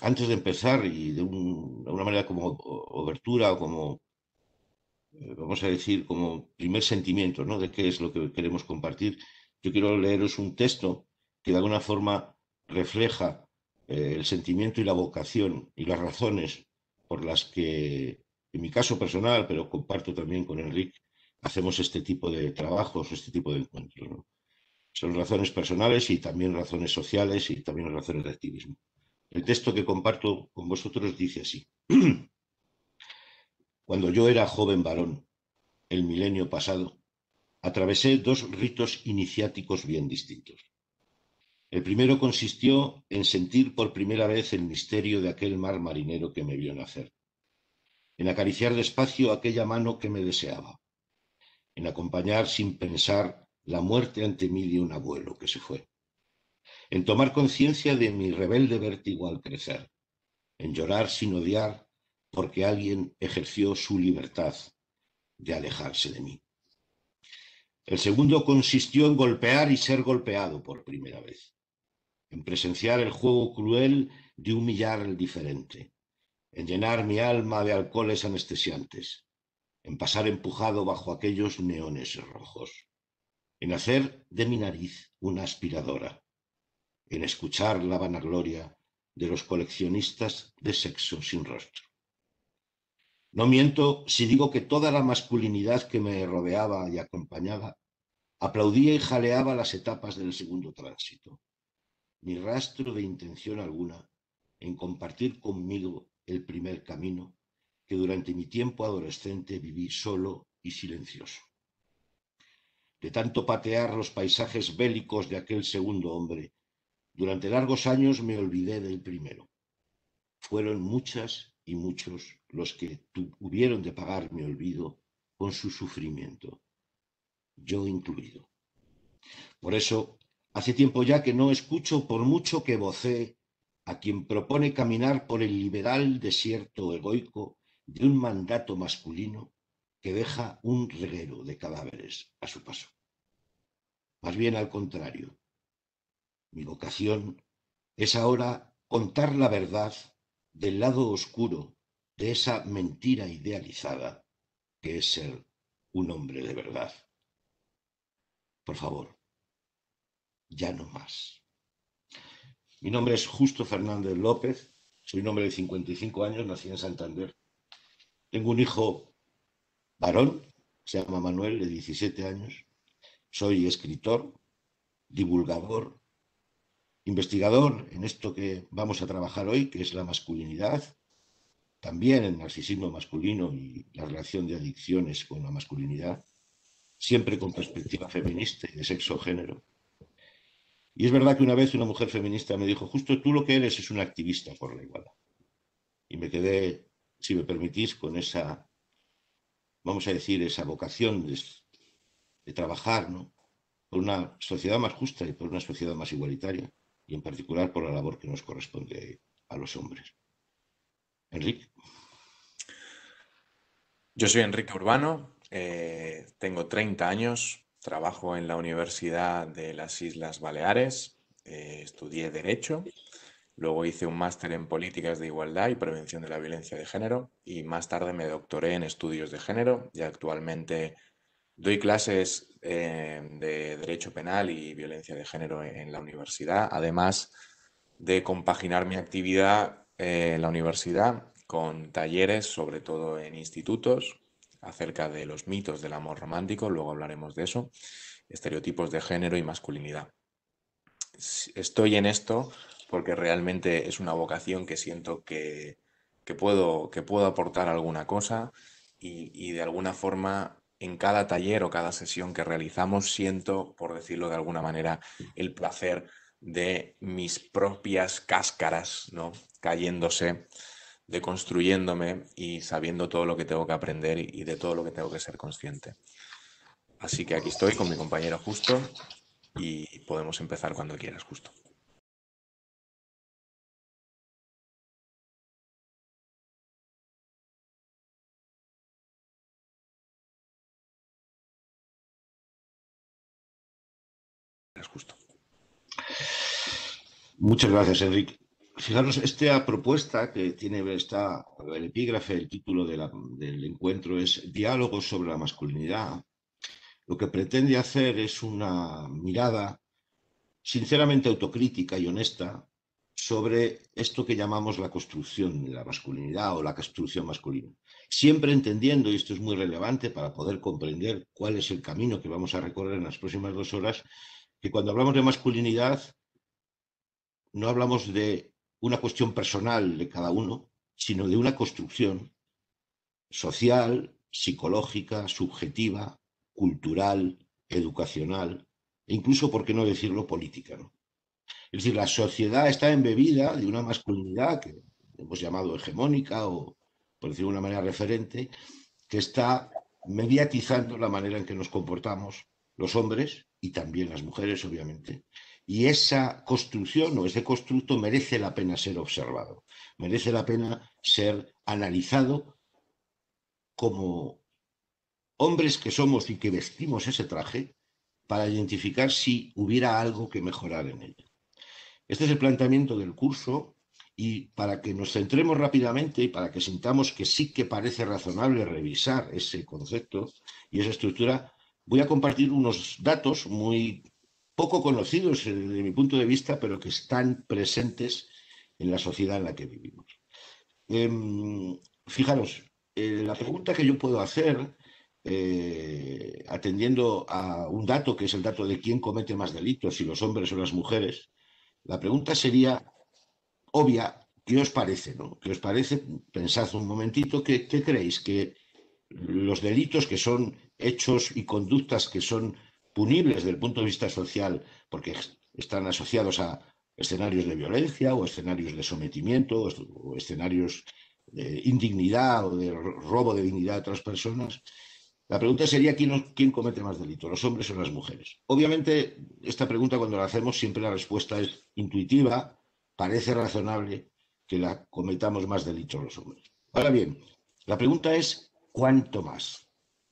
antes de empezar y de una manera como obertura o como, vamos a decir, como primer sentimiento, ¿no? De qué es lo que queremos compartir, yo quiero leeros un texto que de alguna forma refleja el sentimiento y la vocación y las razones por las que, en mi caso personal, pero comparto también con Enrique, hacemos este tipo de trabajos, este tipo de encuentros, ¿no? Son razones personales y también razones sociales y también razones de activismo. El texto que comparto con vosotros dice así. Cuando yo era joven varón, el milenio pasado, atravesé dos ritos iniciáticos bien distintos. El primero consistió en sentir por primera vez el misterio de aquel mar marinero que me vio nacer, en acariciar despacio aquella mano que me deseaba, en acompañar sin pensar la muerte ante mí de un abuelo que se fue, en tomar conciencia de mi rebelde vértigo al crecer, en llorar sin odiar porque alguien ejerció su libertad de alejarse de mí. El segundo consistió en golpear y ser golpeado por primera vez, en presenciar el juego cruel de humillar al diferente, en llenar mi alma de alcoholes anestesiantes, en pasar empujado bajo aquellos neones rojos, en hacer de mi nariz una aspiradora, en escuchar la vanagloria de los coleccionistas de sexo sin rostro. No miento si digo que toda la masculinidad que me rodeaba y acompañaba aplaudía y jaleaba las etapas del segundo tránsito, ni rastro de intención alguna en compartir conmigo el primer camino que durante mi tiempo adolescente viví solo y silencioso. De tanto patear los paisajes bélicos de aquel segundo hombre, durante largos años me olvidé del primero. Fueron muchas y muchos los que hubieron de pagar mi olvido con su sufrimiento, yo incluido. Por eso, hace tiempo ya que no escucho por mucho que vocee a quien propone caminar por el liberal desierto egoico de un mandato masculino que deja un reguero de cadáveres a su paso. Más bien al contrario, mi vocación es ahora contar la verdad del lado oscuro de esa mentira idealizada que es ser un hombre de verdad. Por favor, ya no más. Mi nombre es Justo Fernández López, soy un hombre de 55 años, nací en Santander. Tengo un hijo varón, se llama Manuel, de 17 años. Soy escritor, divulgador, investigador en esto que vamos a trabajar hoy, que es la masculinidad, también el narcisismo masculino y la relación de adicciones con la masculinidad, siempre con perspectiva feminista y de sexo-género. Y es verdad que una vez una mujer feminista me dijo, justo tú lo que eres es un activista por la igualdad. Y me quedé, si me permitís, con esa, vamos a decir, esa vocación de trabajar, ¿no? Por una sociedad más justa y por una sociedad más igualitaria, y en particular por la labor que nos corresponde a los hombres. Enrique. Yo soy Enrique Urbano, tengo 30 años, trabajo en la Universidad de las Islas Baleares, estudié Derecho, luego hice un máster en Políticas de Igualdad y Prevención de la Violencia de Género y más tarde me doctoré en Estudios de Género y actualmente doy clases de Derecho Penal y Violencia de Género en la universidad, además de compaginar mi actividad en la universidad con talleres, sobre todo en institutos, acerca de los mitos del amor romántico, luego hablaremos de eso, estereotipos de género y masculinidad. Estoy en esto porque realmente es una vocación que siento que puedo aportar alguna cosa y de alguna forma en cada taller o cada sesión que realizamos siento, por decirlo de alguna manera, el placer de mis propias cáscaras, ¿no? Cayéndose, deconstruyéndome y sabiendo todo lo que tengo que aprender y de todo lo que tengo que ser consciente. Así que aquí estoy con mi compañero Justo y podemos empezar cuando quieras, Justo. Justo. Muchas gracias, Enrique. Fijaros, esta propuesta que tiene el epígrafe, el título del encuentro es Diálogos sobre la masculinidad. Lo que pretende hacer es una mirada sinceramente autocrítica y honesta sobre esto que llamamos la construcción de la masculinidad o la construcción masculina. Siempre entendiendo, y esto es muy relevante para poder comprender cuál es el camino que vamos a recorrer en las próximas 2 horas, que cuando hablamos de masculinidad no hablamos de una cuestión personal de cada uno, sino de una construcción social, psicológica, subjetiva, cultural, educacional e incluso, por qué no decirlo, política, ¿no? Es decir, la sociedad está embebida de una masculinidad que hemos llamado hegemónica o, por decirlo de una manera, referente, que está mediatizando la manera en que nos comportamos los hombres y también las mujeres, obviamente. Y esa construcción o ese constructo merece la pena ser observado, merece la pena ser analizado como hombres que somos y que vestimos ese traje para identificar si hubiera algo que mejorar en él. Este es el planteamiento del curso y para que nos centremos rápidamente y para que sintamos que sí que parece razonable revisar ese concepto y esa estructura, voy a compartir unos datos muy poco conocidos desde mi punto de vista, pero que están presentes en la sociedad en la que vivimos. Fijaros, la pregunta que yo puedo hacer, atendiendo a un dato que es el dato de quién comete más delitos, si los hombres o las mujeres, la pregunta sería obvia. ¿Qué os parece, no? ¿Qué os parece? Pensad un momentito, ¿qué creéis? ¿Que los delitos que son hechos y conductas que son punibles desde el punto de vista social, porque están asociados a escenarios de violencia o escenarios de sometimiento o escenarios de indignidad o de robo de dignidad de otras personas? La pregunta sería ¿quién comete más delitos, los hombres o las mujeres? Obviamente, esta pregunta cuando la hacemos siempre la respuesta es intuitiva, parece razonable que la cometamos más delitos los hombres. Ahora bien, la pregunta es ¿cuánto más?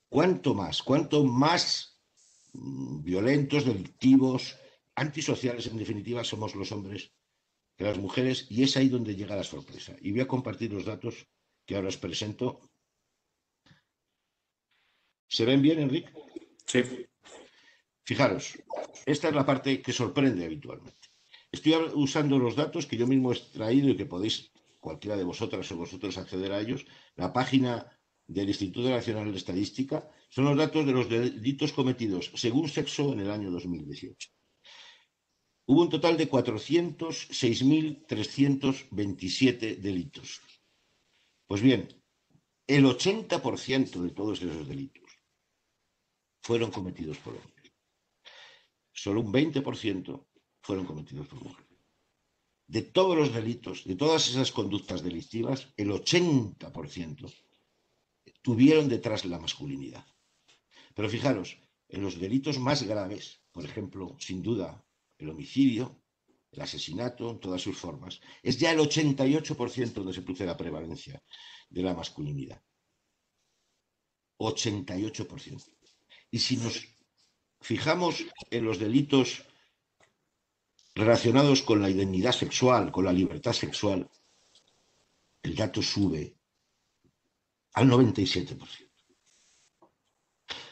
¿Cuánto más? ¿Cuánto más violentos, delictivos, antisociales en definitiva somos los hombres que las mujeres? Y es ahí donde llega la sorpresa. Y voy a compartir los datos que ahora os presento. ¿Se ven bien, Enrique? Sí. Fijaros, esta es la parte que sorprende habitualmente. Estoy usando los datos que yo mismo he extraído y que podéis, cualquiera de vosotras o vosotros, acceder a ellos. La página del Instituto Nacional de Estadística son los datos de los delitos cometidos según sexo en el año 2018. Hubo un total de 406.327 delitos. Pues bien, el 80% de todos esos delitos fueron cometidos por hombres. Solo un 20% fueron cometidos por mujeres. De todos los delitos, de todas esas conductas delictivas, el 80% tuvieron detrás la masculinidad. Pero fijaros, en los delitos más graves, por ejemplo, sin duda, el homicidio, el asesinato en todas sus formas, es ya el 88% donde se produce la prevalencia de la masculinidad. 88%. Y si nos fijamos en los delitos relacionados con la identidad sexual, con la libertad sexual, el dato sube al 97%.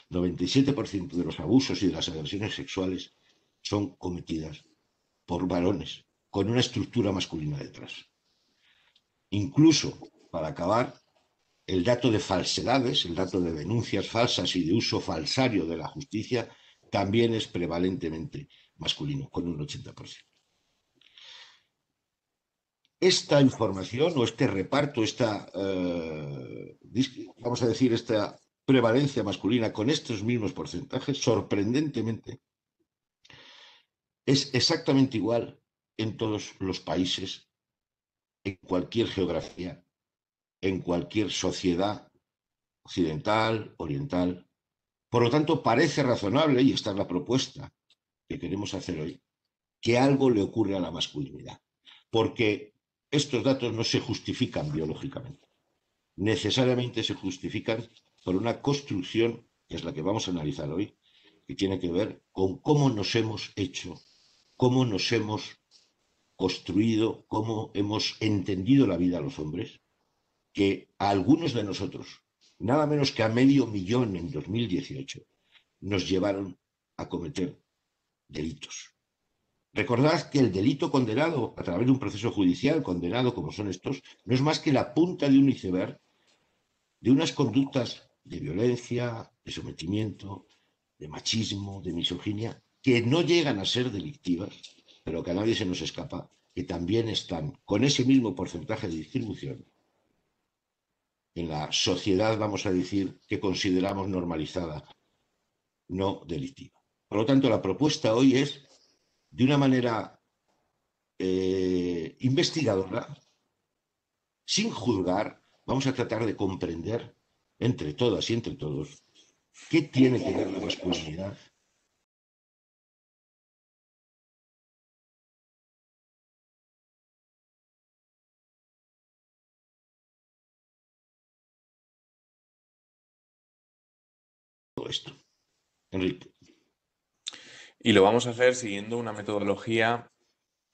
97% de los abusos y de las agresiones sexuales son cometidas por varones con una estructura masculina detrás. Incluso, para acabar, el dato de falsedades, el dato de denuncias falsas y de uso falsario de la justicia también es prevalentemente masculino, con un 80%. Esta información o este reparto, vamos a decir, esta prevalencia masculina con estos mismos porcentajes, sorprendentemente, es exactamente igual en todos los países, en cualquier geografía, en cualquier sociedad occidental, oriental. Por lo tanto, parece razonable, y esta es la propuesta que queremos hacer hoy, que algo le ocurre a la masculinidad, porque estos datos no se justifican biológicamente, necesariamente se justifican por una construcción, que es la que vamos a analizar hoy, que tiene que ver con cómo nos hemos hecho, cómo nos hemos construido, cómo hemos entendido la vida a los hombres, que a algunos de nosotros, nada menos que a 500.000 en 2018, nos llevaron a cometer delitos. Recordad que el delito condenado a través de un proceso judicial, condenado como son estos, no es más que la punta de un iceberg de unas conductas de violencia, de sometimiento, de machismo, de misoginia, que no llegan a ser delictivas, pero que a nadie se nos escapa, que también están con ese mismo porcentaje de distribución en la sociedad, vamos a decir, que consideramos normalizada, no delictiva. Por lo tanto, la propuesta hoy es, de una manera investigadora, sin juzgar, vamos a tratar de comprender entre todas y entre todos qué tiene que ver la masculinidad con esto. Enrique. Y lo vamos a hacer siguiendo una metodología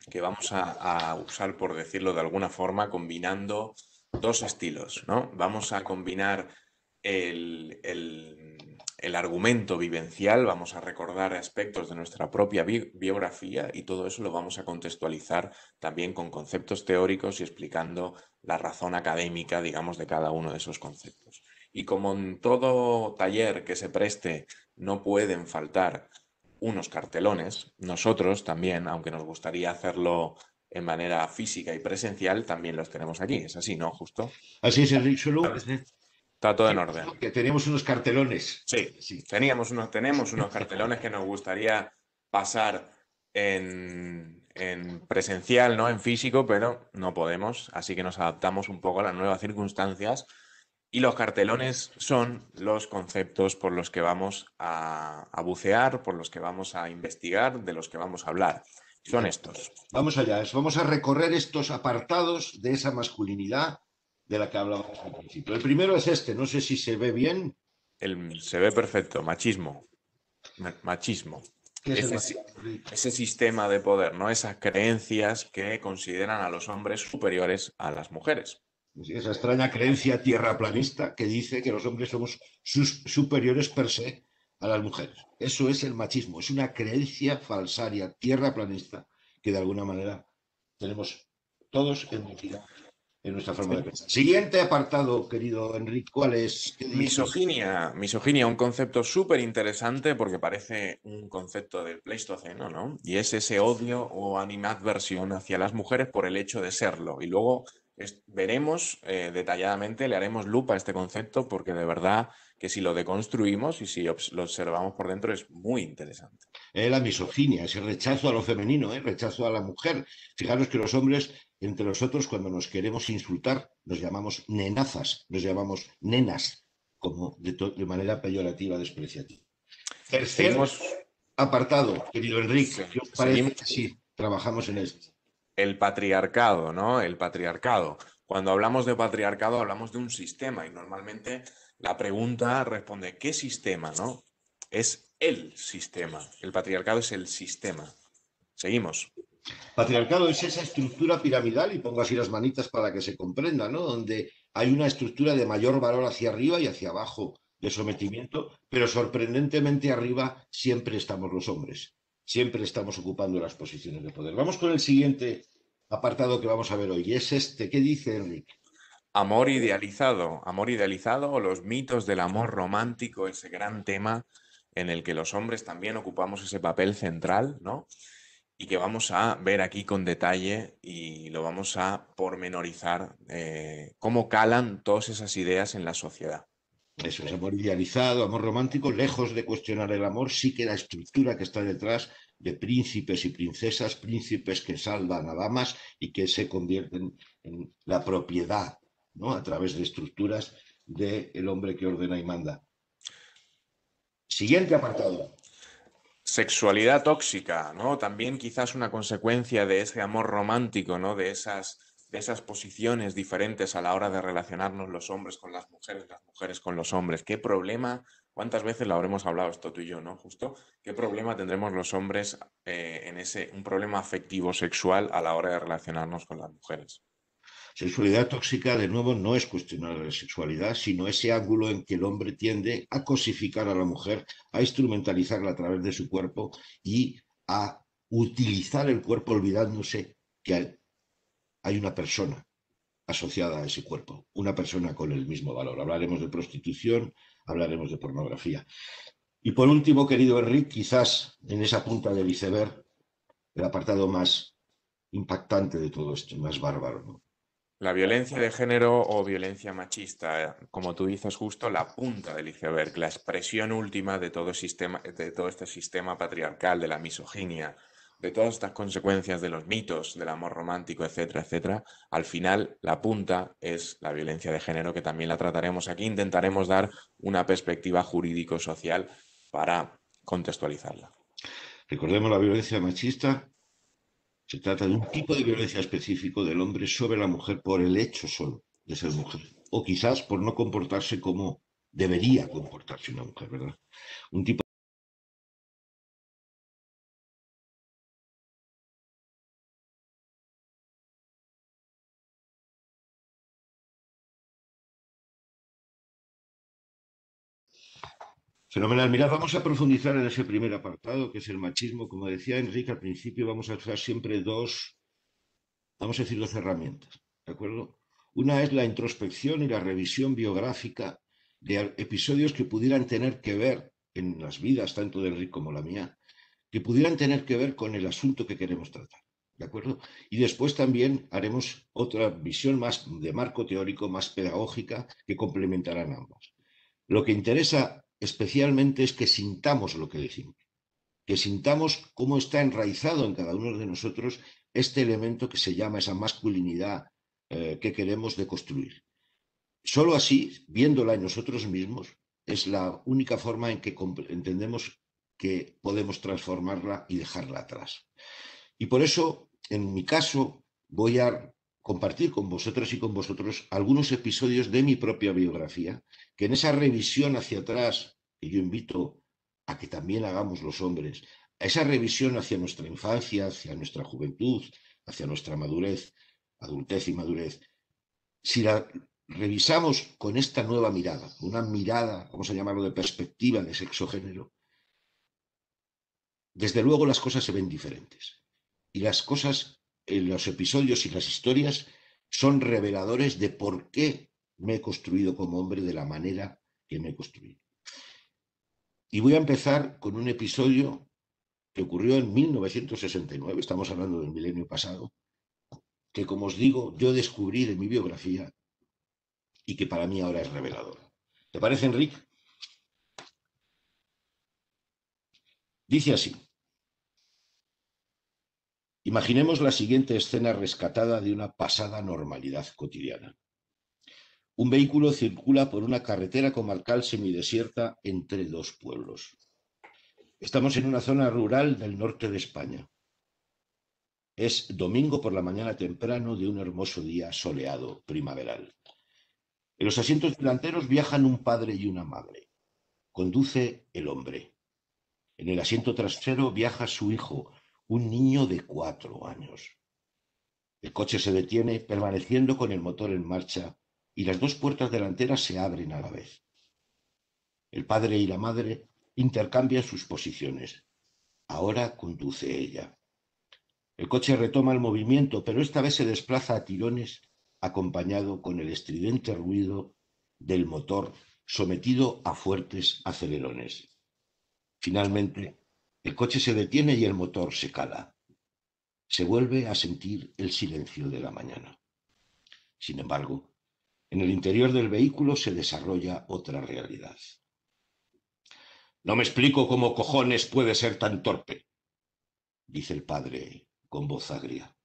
que vamos a usar, por decirlo de alguna forma, combinando dos estilos, ¿no? Vamos a combinar el argumento vivencial, vamos a recordar aspectos de nuestra propia biografía y todo eso lo vamos a contextualizar también con conceptos teóricos y explicando la razón académica, digamos, de cada uno de esos conceptos. Y como en todo taller que se preste no pueden faltar unos cartelones, nosotros también, aunque nos gustaría hacerlo en manera física y presencial, también los tenemos aquí. Es así, ¿no? Justo. Así es, Enrique. Solo Está todo en orden. que tenemos unos cartelones. Sí, Sí. tenemos unos cartelones que nos gustaría pasar en presencial, ¿no? En físico, pero no podemos, así que nos adaptamos un poco a las nuevas circunstancias. Y los cartelones son los conceptos por los que vamos a bucear, por los que vamos a investigar, de los que vamos a hablar. Son estos. Vamos allá, vamos a recorrer estos apartados de esa masculinidad de la que hablábamos al principio. El primero es este, no sé si se ve bien. Se ve perfecto, machismo. Machismo. ¿Qué es el machismo? Ese sistema de poder, ¿no? Esas creencias que consideran a los hombres superiores a las mujeres. Esa extraña creencia tierraplanista que dice que los hombres somos superiores per se a las mujeres. Eso es el machismo, es una creencia falsaria tierraplanista que de alguna manera tenemos todos en nuestra forma de pensar. Siguiente apartado, querido Enrique, ¿cuál es? Misoginia, un concepto súper interesante porque parece un concepto del Pleistoceno, ¿no? Y es ese odio o animadversión hacia las mujeres por el hecho de serlo. Y luego veremos detalladamente, le haremos lupa a este concepto porque de verdad que si lo deconstruimos y si lo observamos por dentro es muy interesante. La misoginia, ese rechazo a lo femenino, rechazo a la mujer. Fijaros que los hombres, entre nosotros, cuando nos queremos insultar, nos llamamos nenazas, nos llamamos nenas, como de manera peyorativa, despreciativa. Tercer apartado, querido Enrique, ¿qué os parece que sí, trabajamos en esto? El patriarcado, ¿no? El patriarcado. Cuando hablamos de patriarcado hablamos de un sistema y normalmente la pregunta responde, ¿qué sistema, no? Es el sistema. El patriarcado es el sistema. Seguimos. Patriarcado es esa estructura piramidal, y pongo así las manitas para que se comprenda, ¿no? Donde hay una estructura de mayor valor hacia arriba y hacia abajo de sometimiento, pero sorprendentemente arriba siempre estamos los hombres, siempre estamos ocupando las posiciones de poder. Vamos con el siguiente apartado que vamos a ver hoy, y es este. ¿Qué dice Enrique? Amor idealizado o los mitos del amor romántico, ese gran tema en el que los hombres también ocupamos ese papel central, ¿no? Y que vamos a ver aquí con detalle y lo vamos a pormenorizar, cómo calan todas esas ideas en la sociedad. Eso es amor idealizado, amor romántico, lejos de cuestionar el amor, sí que la estructura que está detrás de príncipes y princesas, príncipes que salvan a damas y que se convierten en la propiedad, ¿no? A través de estructuras del hombre que ordena y manda. Siguiente apartado. Sexualidad tóxica, ¿no? También quizás una consecuencia de ese amor romántico, ¿no? De esas posiciones diferentes a la hora de relacionarnos los hombres con las mujeres con los hombres. ¿Qué problema ¿Cuántas veces lo habremos hablado esto tú y yo, ¿no? Justo, ¿qué problema tendremos los hombres un problema afectivo sexual a la hora de relacionarnos con las mujeres? Sexualidad tóxica, de nuevo, no es cuestionar la sexualidad, sino ese ángulo en que el hombre tiende a cosificar a la mujer, a instrumentalizarla a través de su cuerpo y a utilizar el cuerpo olvidándose que hay una persona asociada a ese cuerpo, una persona con el mismo valor. Hablaremos de prostitución, hablaremos de pornografía. Y por último, querido Enrique, quizás en esa punta del iceberg, el apartado más impactante de todo esto, más bárbaro, ¿no? La violencia de género o violencia machista, como tú dices justo, la punta del iceberg, la expresión última de todo este sistema patriarcal, de la misoginia, de todas estas consecuencias de los mitos, del amor romántico, etcétera, etcétera. Al final, la punta es la violencia de género, que también la trataremos aquí. Intentaremos dar una perspectiva jurídico-social para contextualizarla. Recordemos la violencia machista. Se trata de un tipo de violencia específico del hombre sobre la mujer por el hecho solo de ser mujer. O quizás por no comportarse como debería comportarse una mujer, ¿verdad? Un tipo fenomenal. Mirad, vamos a profundizar en ese primer apartado, que es el machismo. Como decía Enrique al principio, vamos a usar siempre vamos a decir, dos herramientas, ¿de acuerdo? Una es la introspección y la revisión biográfica de episodios que pudieran tener que ver en las vidas, tanto de Enrique como la mía, que pudieran tener que ver con el asunto que queremos tratar. ¿De acuerdo? Y después también haremos otra visión más de marco teórico, más pedagógica, que complementarán ambas. Lo que interesa especialmente es que sintamos lo que decimos, que sintamos cómo está enraizado en cada uno de nosotros este elemento que se llama esa masculinidad que queremos deconstruir. Solo así, viéndola en nosotros mismos, es la única forma en que entendemos que podemos transformarla y dejarla atrás. Y por eso, en mi caso, voy a compartir con vosotras y con vosotros algunos episodios de mi propia biografía, que en esa revisión hacia atrás, que yo invito a que también hagamos los hombres, a esa revisión hacia nuestra infancia, hacia nuestra juventud, hacia nuestra madurez, adultez y madurez, si la revisamos con esta nueva mirada, una mirada, vamos a llamarlo de perspectiva de sexo-género, desde luego las cosas se ven diferentes. Y las cosas, los episodios y las historias son reveladores de por qué me he construido como hombre de la manera que me he construido. Y voy a empezar con un episodio que ocurrió en 1969, estamos hablando del milenio pasado, que como os digo, yo descubrí de mi biografía y que para mí ahora es revelador. ¿Te parece, Enrique? Dice así. Imaginemos la siguiente escena rescatada de una pasada normalidad cotidiana. Un vehículo circula por una carretera comarcal semidesierta entre dos pueblos. Estamos en una zona rural del norte de España. Es domingo por la mañana temprano de un hermoso día soleado primaveral. En los asientos delanteros viajan un padre y una madre. Conduce el hombre. En el asiento trasero viaja su hijo, un niño de 4 años. El coche se detiene, permaneciendo con el motor en marcha, y las dos puertas delanteras se abren a la vez. El padre y la madre intercambian sus posiciones. Ahora conduce ella. El coche retoma el movimiento, pero esta vez se desplaza a tirones, acompañado con el estridente ruido del motor sometido a fuertes acelerones. Finalmente, el coche se detiene y el motor se cala. Se vuelve a sentir el silencio de la mañana. Sin embargo, en el interior del vehículo se desarrolla otra realidad. No me explico cómo cojones puede ser tan torpe, dice el padre con voz agria.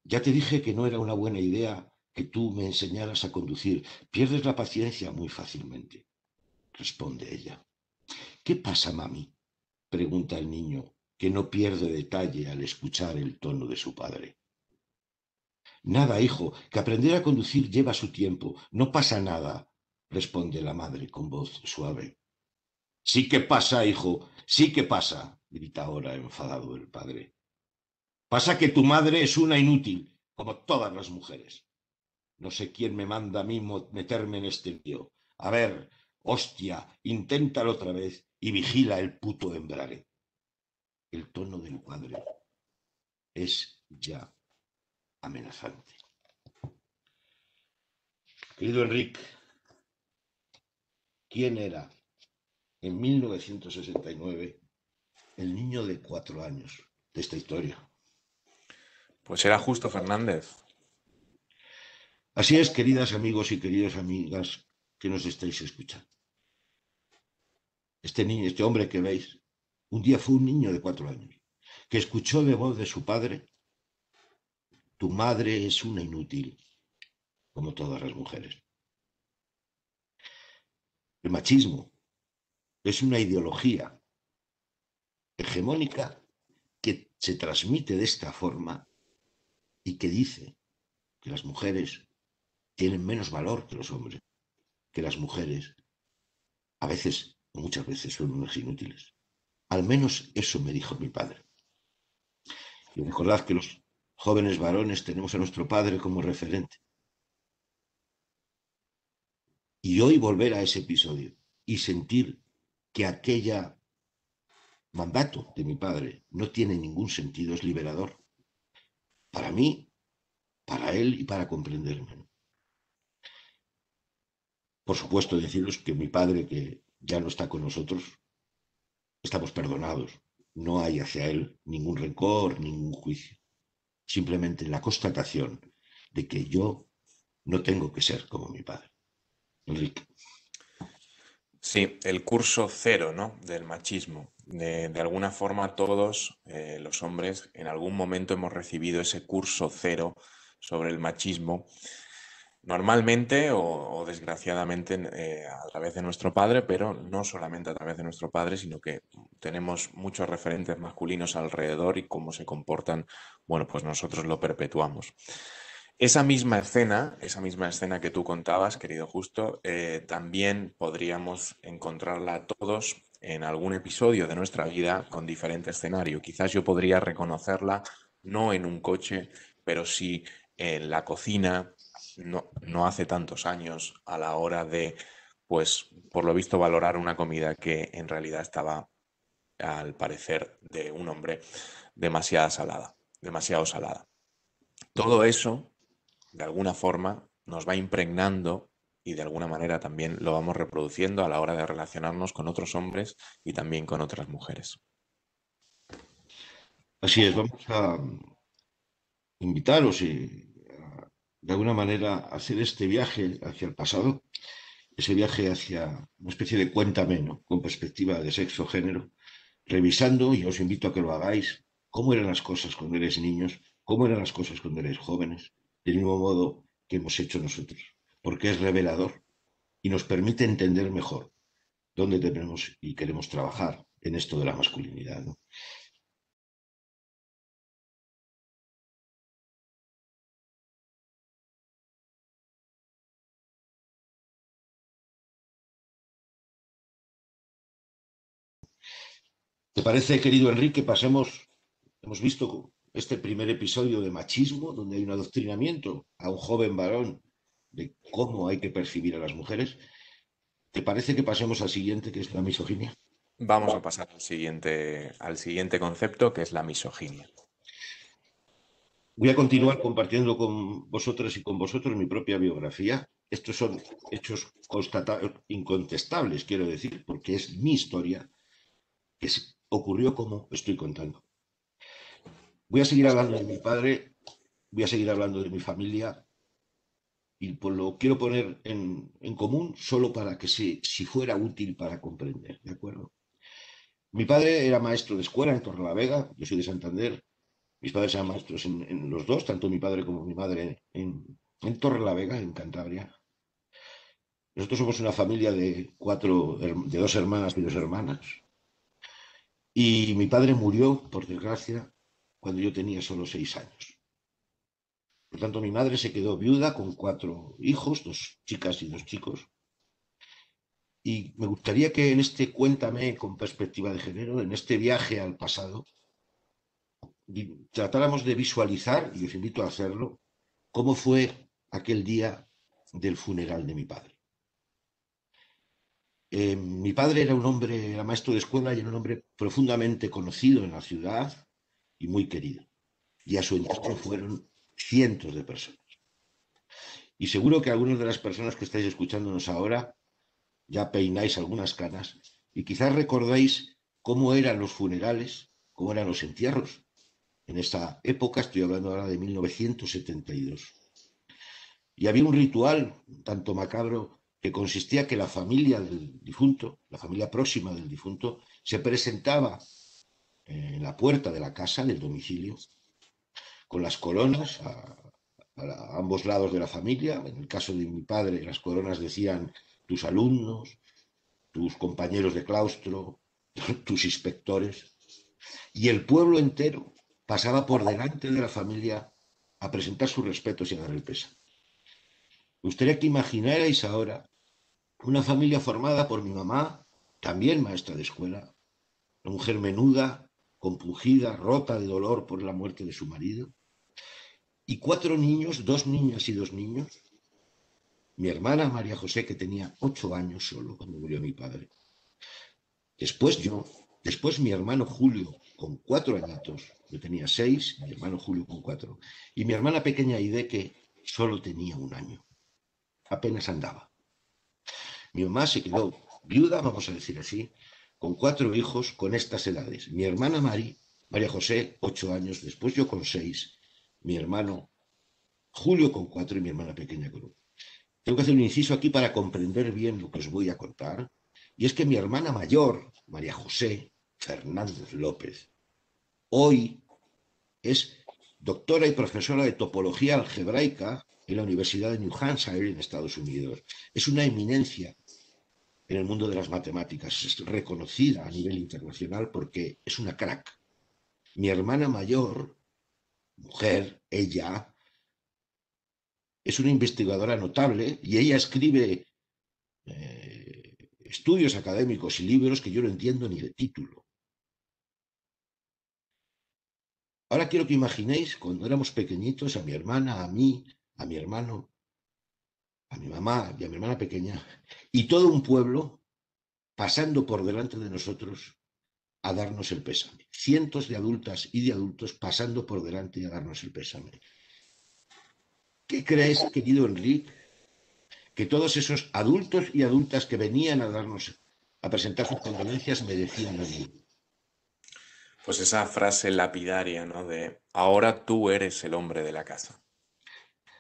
Ya te dije que no era una buena idea que tú me enseñaras a conducir. Pierdes la paciencia muy fácilmente, responde ella. ¿Qué pasa, mami? Pregunta el niño, que no pierde detalle al escuchar el tono de su padre. Nada, hijo, que aprender a conducir lleva su tiempo. No pasa nada, responde la madre con voz suave. Sí que pasa, hijo, sí que pasa, grita ahora enfadado el padre. Pasa que tu madre es una inútil, como todas las mujeres. No sé quién me manda a mí meterme en este lío. A ver, hostia, inténtalo otra vez y vigila el puto embrague. El tono del padre es ya amenazante. Querido Enrique, ¿quién era en 1969 el niño de 4 años de esta historia? Pues era Justo Fernández. Así es, queridas amigos y queridas amigas que nos estáis escuchando. Este niño, este hombre que veis, un día fue un niño de 4 años que escuchó de voz de su padre: tu madre es una inútil, como todas las mujeres. El machismo es una ideología hegemónica que se transmite de esta forma y que dice que las mujeres tienen menos valor que los hombres, que las mujeres a veces, o muchas veces, son unas inútiles. Al menos eso me dijo mi padre. Y recordad que los jóvenes varones tenemos a nuestro padre como referente. Y hoy volver a ese episodio y sentir que aquella mandato de mi padre no tiene ningún sentido es liberador. Para mí, para él y para comprenderme. Por supuesto, deciros que mi padre, que ya no está con nosotros, estamos perdonados. No hay hacia él ningún rencor, ningún juicio. Simplemente la constatación de que yo no tengo que ser como mi padre. Enrique. Sí, el curso cero, ¿no? Del machismo. De alguna forma todos los hombres en algún momento hemos recibido ese curso cero sobre el machismo. Normalmente o desgraciadamente a través de nuestro padre, pero no solamente a través de nuestro padre, sino que tenemos muchos referentes masculinos alrededor y cómo se comportan, bueno, pues nosotros lo perpetuamos. Esa misma escena que tú contabas, querido Justo, también podríamos encontrarla todos en algún episodio de nuestra vida con diferente escenario. Quizás yo podría reconocerla no en un coche, pero sí en la cocina, no hace tantos años, a la hora de, pues, por lo visto, valorar una comida que en realidad estaba, al parecer, de un hombre demasiado salada, demasiado salada. Todo eso de alguna forma nos va impregnando y de alguna manera también lo vamos reproduciendo a la hora de relacionarnos con otros hombres y también con otras mujeres. Así es, vamos a invitaros de alguna manera a hacer este viaje hacia el pasado, ese viaje hacia una especie de cuéntame, ¿no? Con perspectiva de sexo-género, revisando, y os invito a que lo hagáis, cómo eran las cosas cuando eres niños, cómo eran las cosas cuando eres jóvenes, del mismo modo que hemos hecho nosotros, porque es revelador y nos permite entender mejor dónde tenemos y queremos trabajar en esto de la masculinidad, ¿no? ¿Te parece, querido Enrique, pasemos? Hemos visto este primer episodio de machismo, donde hay un adoctrinamiento a un joven varón de cómo hay que percibir a las mujeres. ¿Te parece que pasemos al siguiente, que es la misoginia? Vamos a pasar al siguiente concepto, que es la misoginia. Voy a continuar compartiendo con vosotras y con vosotros mi propia biografía. Estos son hechos incontestables, quiero decir, porque es mi historia que ocurrió como estoy contando. Voy a seguir hablando de mi padre, voy a seguir hablando de mi familia, y pues lo quiero poner en común solo para que si fuera útil para comprender, ¿de acuerdo? Mi padre era maestro de escuela en Torrelavega, yo soy de Santander, mis padres eran maestros en los dos, tanto mi padre como mi madre en Torrelavega, en Cantabria. Nosotros somos una familia de dos hermanas y dos hermanas. Y mi padre murió, por desgracia, cuando yo tenía solo 6 años. Por tanto, mi madre se quedó viuda con 4 hijos, 2 chicas y 2 chicos. Y me gustaría que en este Cuéntame con perspectiva de género, en este viaje al pasado, tratáramos de visualizar, y os invito a hacerlo, cómo fue aquel día del funeral de mi padre. Mi padre era un hombre, era maestro de escuela y era un hombre profundamente conocido en la ciudad y muy querido. Y a su entierro fueron cientos de personas. Y seguro que algunas de las personas que estáis escuchándonos ahora ya peináis algunas canas y quizás recordáis cómo eran los funerales, cómo eran los entierros. En esa época, estoy hablando ahora de 1972. Y había un ritual, un tanto macabro, que consistía que la familia del difunto, la familia próxima del difunto, se presentaba en la puerta de la casa, del domicilio, con las coronas a ambos lados de la familia. En el caso de mi padre, las coronas decían tus alumnos, tus compañeros de claustro, tus inspectores, y el pueblo entero pasaba por delante de la familia a presentar sus respetos y a dar el pésame. Me gustaría que imaginarais ahora una familia formada por mi mamá, también maestra de escuela, una mujer menuda, compungida, rota de dolor por la muerte de su marido, y cuatro niños, dos niñas y dos niños, mi hermana María José, que tenía 8 años solo cuando murió mi padre, después yo, después mi hermano Julio con 4 añitos, yo tenía 6, mi hermano Julio con 4, y mi hermana pequeña Aide que solo tenía 1 año, apenas andaba. Mi mamá se quedó viuda, vamos a decir así, con 4 hijos con estas edades. Mi hermana María José, 8 años, después yo con 6, mi hermano Julio con 4 y mi hermana pequeña con 1. Tengo que hacer un inciso aquí para comprender bien lo que os voy a contar. Y es que mi hermana mayor, María José Fernández López, hoy es doctora y profesora de topología algebraica en la Universidad de New Hampshire, en Estados Unidos. Es una eminencia en el mundo de las matemáticas. Es reconocida a nivel internacional porque es una crack. Mi hermana mayor, mujer, ella, es una investigadora notable y ella escribe estudios académicos y libros que yo no entiendo ni el título. Ahora quiero que imaginéis cuando éramos pequeñitos a mi hermana, a mí, a mi hermano, a mi mamá y a mi hermana pequeña, y todo un pueblo pasando por delante de nosotros a darnos el pésame. Cientos de adultas y de adultos pasando por delante a darnos el pésame. ¿Qué crees, querido Enrique, que todos esos adultos y adultas que venían a darnos, a presentar sus condolencias me decían a mí? Pues esa frase lapidaria, ¿no? De ahora tú eres el hombre de la casa.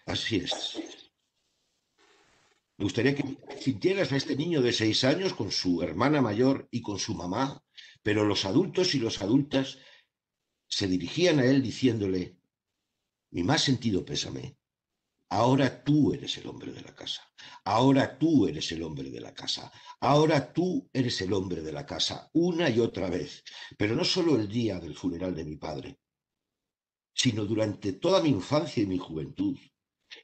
Así es. Me gustaría que sintieras a este niño de 6 años con su hermana mayor y con su mamá, pero los adultos y las adultas se dirigían a él diciéndole, mi más sentido pésame, ahora tú eres el hombre de la casa, ahora tú eres el hombre de la casa, ahora tú eres el hombre de la casa, una y otra vez, pero no solo el día del funeral de mi padre, sino durante toda mi infancia y mi juventud,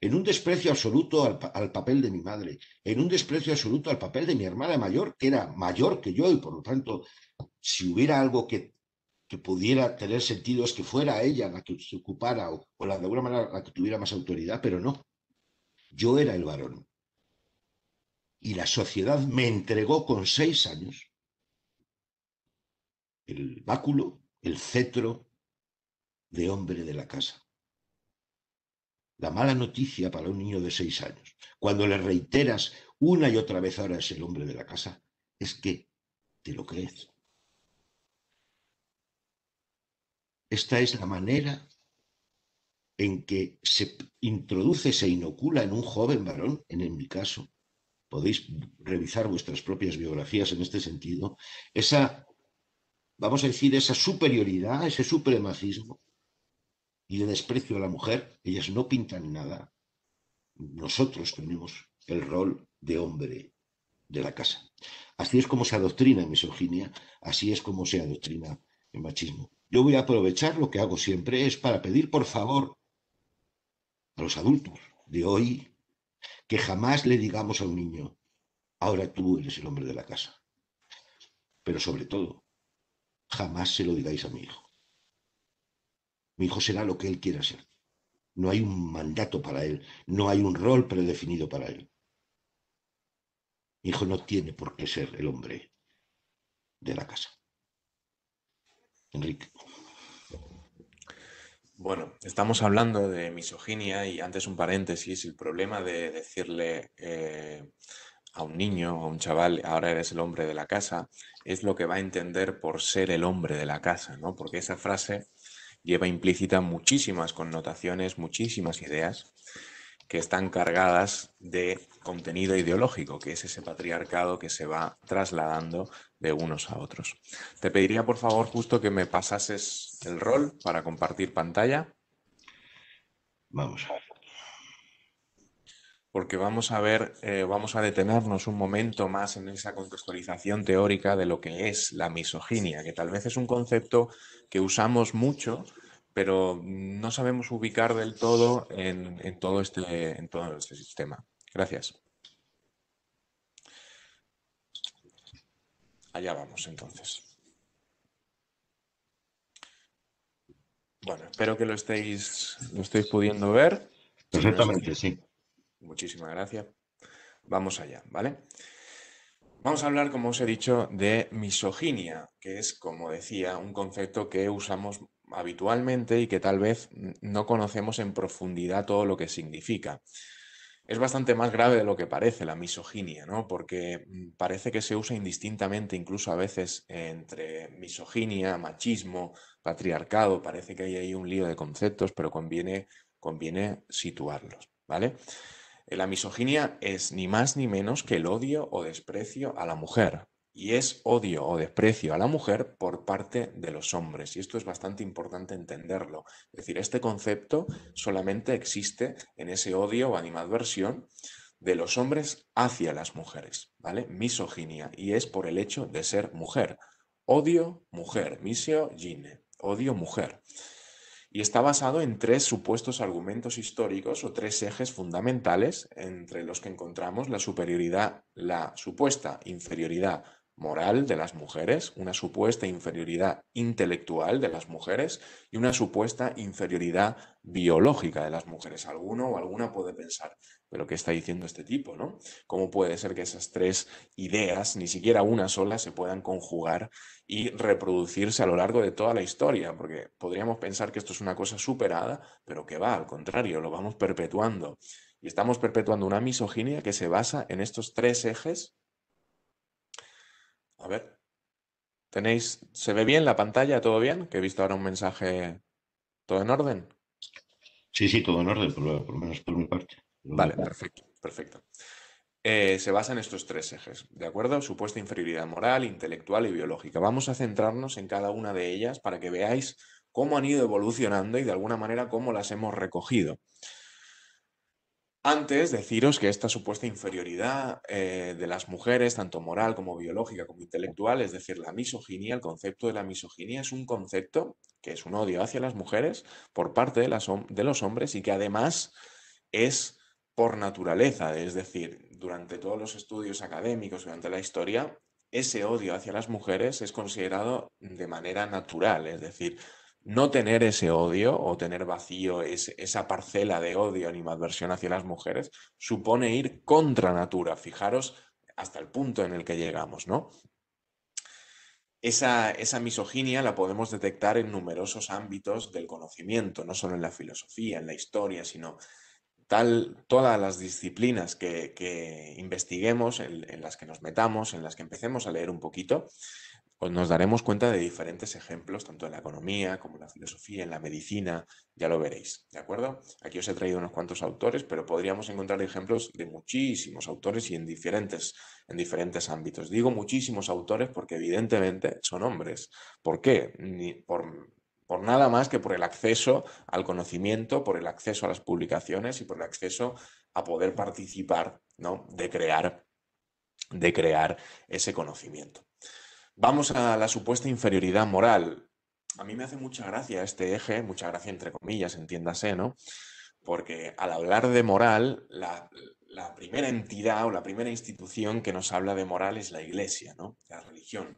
en un desprecio absoluto al papel de mi madre, en un desprecio absoluto al papel de mi hermana mayor, que era mayor que yo y por lo tanto, si hubiera algo que pudiera tener sentido es que fuera ella la que se ocupara o de alguna manera la que tuviera más autoridad, pero no, yo era el varón. Y la sociedad me entregó con 6 años el báculo, el cetro de hombre de la casa. La mala noticia para un niño de 6 años, cuando le reiteras una y otra vez ahora es el hombre de la casa, es que te lo crees. Esta es la manera en que se introduce, se inocula en un joven varón, en mi caso, podéis revisar vuestras propias biografías en este sentido, esa, vamos a decir, esa superioridad, ese supremacismo y de desprecio a la mujer. Ellas no pintan nada. Nosotros tenemos el rol de hombre de la casa. Así es como se adoctrina en misoginia, así es como se adoctrina en machismo. Yo voy a aprovechar lo que hago siempre, es para pedir por favor a los adultos de hoy que jamás le digamos a un niño, ahora tú eres el hombre de la casa. Pero sobre todo, jamás se lo digáis a mi hijo. Mi hijo será lo que él quiera ser. No hay un mandato para él, no hay un rol predefinido para él. Mi hijo no tiene por qué ser el hombre de la casa. Enrique. Bueno, estamos hablando de misoginia y antes un paréntesis, el problema de decirle a un niño, a un chaval, ahora eres el hombre de la casa, es lo que va a entender por ser el hombre de la casa, ¿no? Porque esa frase lleva implícita muchísimas connotaciones, muchísimas ideas que están cargadas de contenido ideológico, que es ese patriarcado que se va trasladando de unos a otros. Te pediría, por favor, justo que me pasases el rol para compartir pantalla, Vamos a ver. porque vamos a ver, vamos a detenernos un momento más en esa contextualización teórica de lo que es la misoginia, que tal vez es un concepto que usamos mucho, pero no sabemos ubicar del todo en todo este sistema. Gracias. Allá vamos entonces. Bueno, espero que lo estéis pudiendo ver. Si no es Perfectamente, así, sí. muchísimas gracias. Vamos allá, ¿vale? Vamos a hablar, como os he dicho, de misoginia, que es, como decía, un concepto que usamos habitualmente y que tal vez no conocemos en profundidad todo lo que significa. Es bastante más grave de lo que parece la misoginia, ¿no? Porque parece que se usa indistintamente, incluso a veces entre misoginia, machismo, patriarcado, parece que hay ahí un lío de conceptos, pero conviene situarlos, ¿vale? La misoginia es ni más ni menos que el odio o desprecio a la mujer. Y es odio o desprecio a la mujer por parte de los hombres. Y esto es bastante importante entenderlo. Es decir, este concepto solamente existe en ese odio o animadversión de los hombres hacia las mujeres, ¿vale? Misoginia. Y es por el hecho de ser mujer. Odio, mujer. Misogyne. Odio, mujer, y está basado en tres supuestos argumentos históricos o tres ejes fundamentales entre los que encontramos la superioridad, la supuesta inferioridad moral de las mujeres, una supuesta inferioridad intelectual de las mujeres y una supuesta inferioridad biológica de las mujeres. Alguno o alguna puede pensar, pero ¿qué está diciendo este tipo, no? ¿Cómo puede ser que esas tres ideas, ni siquiera una sola, se puedan conjugar y reproducirse a lo largo de toda la historia? Porque podríamos pensar que esto es una cosa superada, pero que va, al contrario, lo vamos perpetuando. Y estamos perpetuando una misoginia que se basa en estos tres ejes. A ver, ¿se ve bien la pantalla? ¿Todo bien? Que he visto ahora un mensaje, ¿todo en orden? Sí, sí, todo en orden, por lo menos por mi parte. Vale, perfecto, perfecto. Se basa en estos tres ejes, ¿de acuerdo? Supuesta inferioridad moral, intelectual y biológica. Vamos a centrarnos en cada una de ellas para que veáis cómo han ido evolucionando y de alguna manera cómo las hemos recogido. Antes, deciros que esta supuesta inferioridad de las mujeres, tanto moral como biológica como intelectual, es decir, la misoginia, el concepto de la misoginia es un concepto que es un odio hacia las mujeres por parte de los hombres y que además es por naturaleza, es decir, durante todos los estudios académicos, durante la historia, ese odio hacia las mujeres es considerado de manera natural, es decir, no tener ese odio o tener vacío, esa parcela de odio, animadversión hacia las mujeres, supone ir contra natura. Fijaros hasta el punto en el que llegamos, ¿no? Esa misoginia la podemos detectar en numerosos ámbitos del conocimiento, no solo en la filosofía, en la historia, sino todas las disciplinas que investiguemos, en las que nos metamos, en las que empecemos a leer un poquito, pues nos daremos cuenta de diferentes ejemplos, tanto en la economía como en la filosofía, en la medicina, ya lo veréis, ¿de acuerdo? Aquí os he traído unos cuantos autores, pero podríamos encontrar ejemplos de muchísimos autores y en diferentes ámbitos. Digo muchísimos autores porque evidentemente son hombres. ¿Por qué? Por nada más que por el acceso al conocimiento, por el acceso a las publicaciones y por el acceso a poder participar, ¿no? de crear ese conocimiento. Vamos a la supuesta inferioridad moral. A mí me hace mucha gracia este eje, mucha gracia entre comillas, entiéndase, ¿no? Porque al hablar de moral, la primera entidad o la primera institución que nos habla de moral es la Iglesia, ¿no? La religión.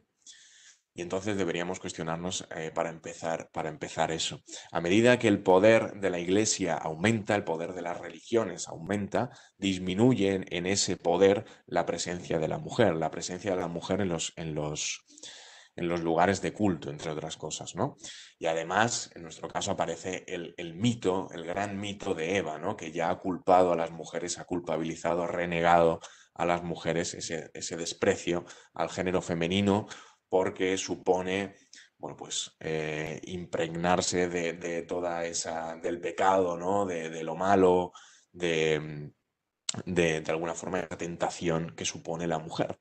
Y entonces deberíamos cuestionarnos para empezar eso. A medida que el poder de la Iglesia aumenta, el poder de las religiones aumenta, disminuye en ese poder la presencia de la mujer en los lugares de culto, entre otras cosas, ¿no? Y además, en nuestro caso aparece el mito, el gran mito de Eva, ¿no? Que ya ha culpado a las mujeres, ha culpabilizado, ha renegado a las mujeres ese desprecio al género femenino porque supone, bueno, pues impregnarse de toda esa, del pecado, ¿no? De lo malo, de, de alguna forma, esa tentación que supone la mujer.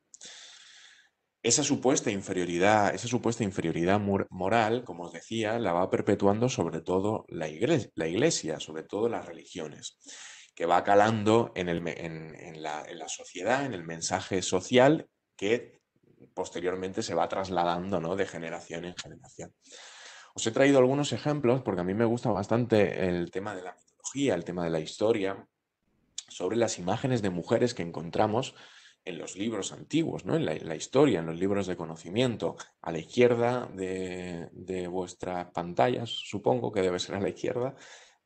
Esa supuesta inferioridad moral, como os decía, la va perpetuando sobre todo la iglesia, sobre todo las religiones, que va calando en la sociedad, en el mensaje social que posteriormente se va trasladando, ¿no? De generación en generación. Os he traído algunos ejemplos porque a mí me gusta bastante el tema de la mitología, el tema de la historia, sobre las imágenes de mujeres que encontramos en los libros antiguos, ¿no? En la historia, en los libros de conocimiento. A la izquierda de vuestras pantallas, supongo que debe ser a la izquierda,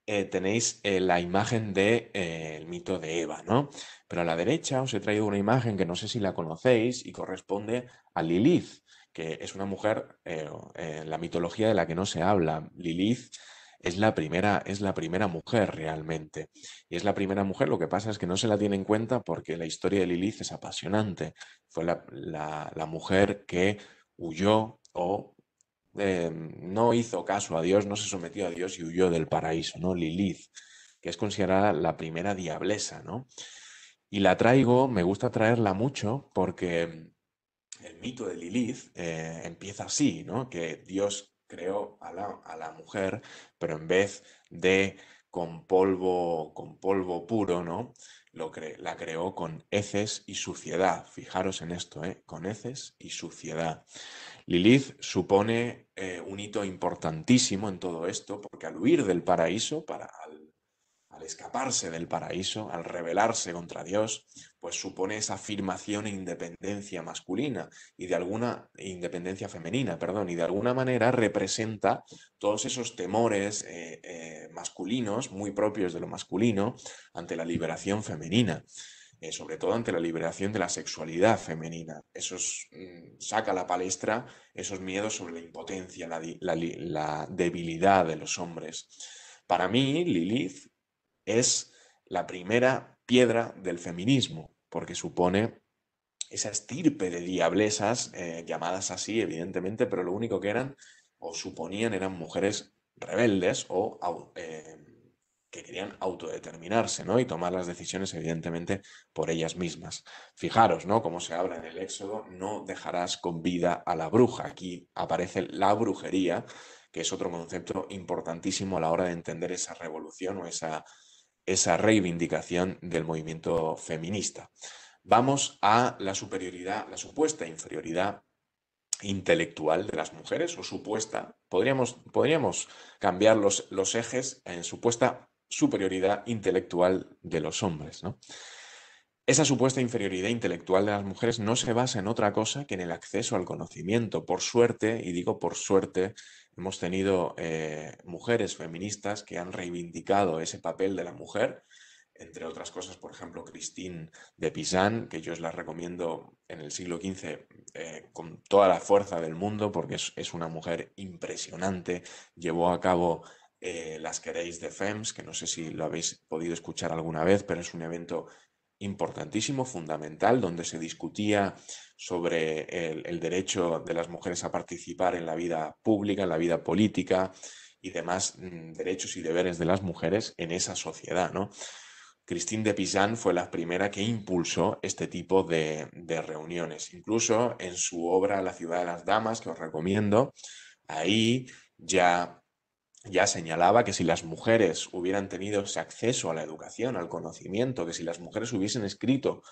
tenéis la imagen del mito de Eva, ¿no? Pero a la derecha os he traído una imagen que no sé si la conocéis y corresponde a Lilith, que es una mujer en la mitología de la que no se habla. Lilith es la primera mujer realmente. Y es la primera mujer, lo que pasa es que no se la tiene en cuenta porque la historia de Lilith es apasionante. Fue la mujer que huyó o no hizo caso a Dios, no se sometió a Dios y huyó del paraíso, ¿no? Lilith, que es considerada la primera diablesa, ¿no? Y la traigo, me gusta traerla mucho porque el mito de Lilith empieza así, ¿no? Que Dios creó a la mujer, pero en vez de con polvo puro, ¿no? La creó con heces y suciedad. Fijaros en esto, ¿eh? Con heces y suciedad. Lilith supone un hito importantísimo en todo esto, porque al huir del paraíso, al escaparse del paraíso, al rebelarse contra Dios, pues supone esa afirmación e independencia masculina y de alguna independencia femenina, perdón, y de alguna manera representa todos esos temores masculinos, muy propios de lo masculino, ante la liberación femenina. Sobre todo ante la liberación de la sexualidad femenina. Saca a la palestra esos miedos sobre la impotencia, la debilidad de los hombres. Para mí, Lilith es la primera piedra del feminismo, porque supone esa estirpe de diablesas, llamadas así, evidentemente, pero lo único que eran o suponían eran mujeres rebeldes o que querían autodeterminarse, ¿no? Y tomar las decisiones, evidentemente, por ellas mismas. Fijaros, ¿no? Como se habla en el Éxodo, no dejarás con vida a la bruja. Aquí aparece la brujería, que es otro concepto importantísimo a la hora de entender esa revolución o esa reivindicación del movimiento feminista. Vamos a la superioridad, la supuesta inferioridad intelectual de las mujeres, o supuesta, podríamos cambiar los ejes en supuesta superioridad intelectual de los hombres, ¿no? Esa supuesta inferioridad intelectual de las mujeres no se basa en otra cosa que en el acceso al conocimiento. Por suerte, y digo por suerte, hemos tenido mujeres feministas que han reivindicado ese papel de la mujer, entre otras cosas, por ejemplo, Christine de Pizan, que yo os la recomiendo en el siglo XV con toda la fuerza del mundo, porque es una mujer impresionante, llevó a cabo las Querelles de Femmes, que no sé si lo habéis podido escuchar alguna vez, pero es un evento importantísimo, fundamental, donde se discutía sobre el derecho de las mujeres a participar en la vida pública, en la vida política y demás derechos y deberes de las mujeres en esa sociedad, ¿no? Christine de Pizan fue la primera que impulsó este tipo de reuniones. Incluso en su obra La ciudad de las damas, que os recomiendo, ahí ya señalaba que si las mujeres hubieran tenido ese acceso a la educación, al conocimiento, que si las mujeres hubiesen escrito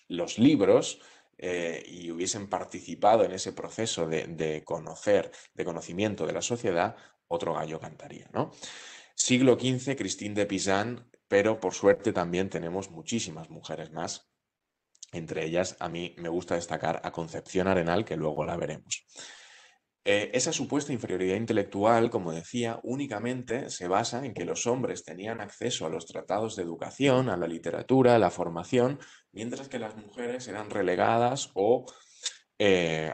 los libros y hubiesen participado en ese proceso de conocer, de conocimiento de la sociedad, otro gallo cantaría, ¿no? Siglo XV, Christine de Pizan pero por suerte también tenemos muchísimas mujeres más. Entre ellas, a mí me gusta destacar a Concepción Arenal, que luego la veremos. Esa supuesta inferioridad intelectual, como decía, únicamente se basa en que los hombres tenían acceso a los tratados de educación, a la literatura, a la formación, mientras que las mujeres eran relegadas o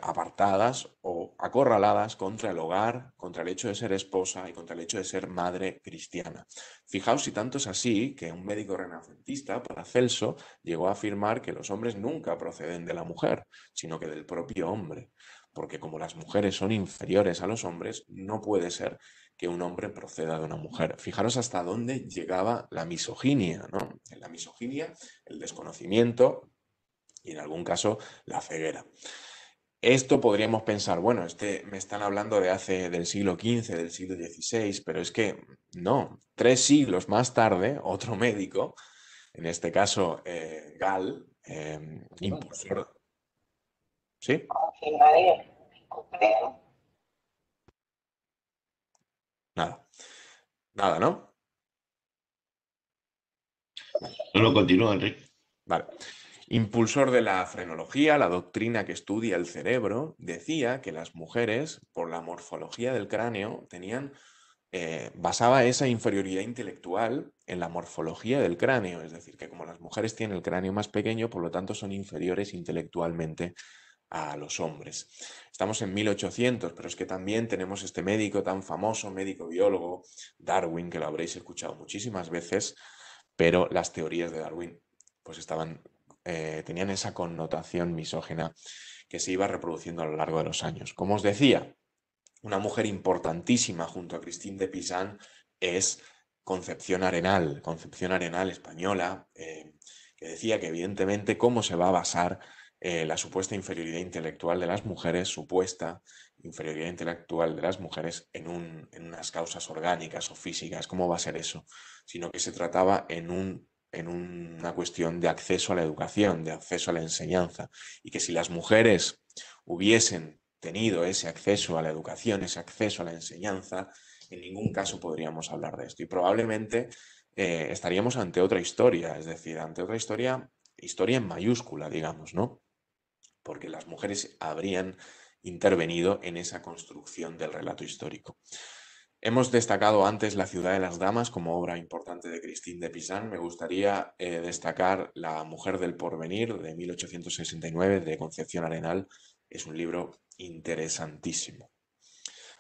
apartadas o acorraladas contra el hogar, contra el hecho de ser esposa y contra el hecho de ser madre cristiana. Fijaos si tanto es así que un médico renacentista, Paracelso, llegó a afirmar que los hombres nunca proceden de la mujer, sino que del propio hombre, porque como las mujeres son inferiores a los hombres, no puede ser que un hombre proceda de una mujer. Fijaros hasta dónde llegaba la misoginia, ¿no? La misoginia, el desconocimiento y en algún caso la ceguera. Esto podríamos pensar, bueno, me están hablando del siglo XV, del siglo XVI, pero es que no, 3 siglos más tarde, otro médico, en este caso Gall, impulsor, ¿sí? Sí, vale, complejo. Nada, nada, ¿no? No, no, continúa, Enrique. Vale. Impulsor de la frenología, la doctrina que estudia el cerebro, decía que las mujeres, por la morfología del cráneo, basaba esa inferioridad intelectual en la morfología del cráneo, es decir, que como las mujeres tienen el cráneo más pequeño, por lo tanto son inferiores intelectualmente a los hombres. Estamos en 1800, pero es que también tenemos este médico tan famoso, médico biólogo, Darwin, que lo habréis escuchado muchísimas veces, pero las teorías de Darwin pues tenían esa connotación misógina que se iba reproduciendo a lo largo de los años. Como os decía, una mujer importantísima junto a Christine de Pizan es Concepción Arenal española, que decía que evidentemente cómo se va a basar la supuesta inferioridad intelectual de las mujeres, supuesta inferioridad intelectual de las mujeres en unas causas orgánicas o físicas. ¿Cómo va a ser eso? Sino que se trataba en una cuestión de acceso a la educación, de acceso a la enseñanza, y que si las mujeres hubiesen tenido ese acceso a la educación, ese acceso a la enseñanza, en ningún caso podríamos hablar de esto. Y probablemente estaríamos ante otra historia, es decir, ante otra historia en mayúscula, digamos, ¿no? Porque las mujeres habrían intervenido en esa construcción del relato histórico. Hemos destacado antes La ciudad de las damas como obra importante de Christine de Pizan. Me gustaría destacar La mujer del porvenir de 1869 de Concepción Arenal. Es un libro interesantísimo.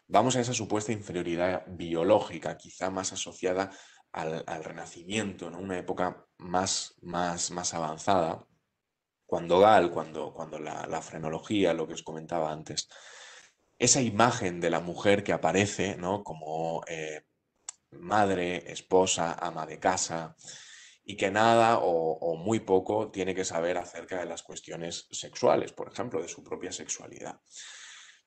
Vamos a esa supuesta inferioridad biológica, quizá más asociada al Renacimiento, ¿no? Una época más avanzada, cuando la frenología, lo que os comentaba antes, esa imagen de la mujer que aparece, ¿no? Como madre, esposa, ama de casa, y que nada o muy poco tiene que saber acerca de las cuestiones sexuales, por ejemplo, de su propia sexualidad.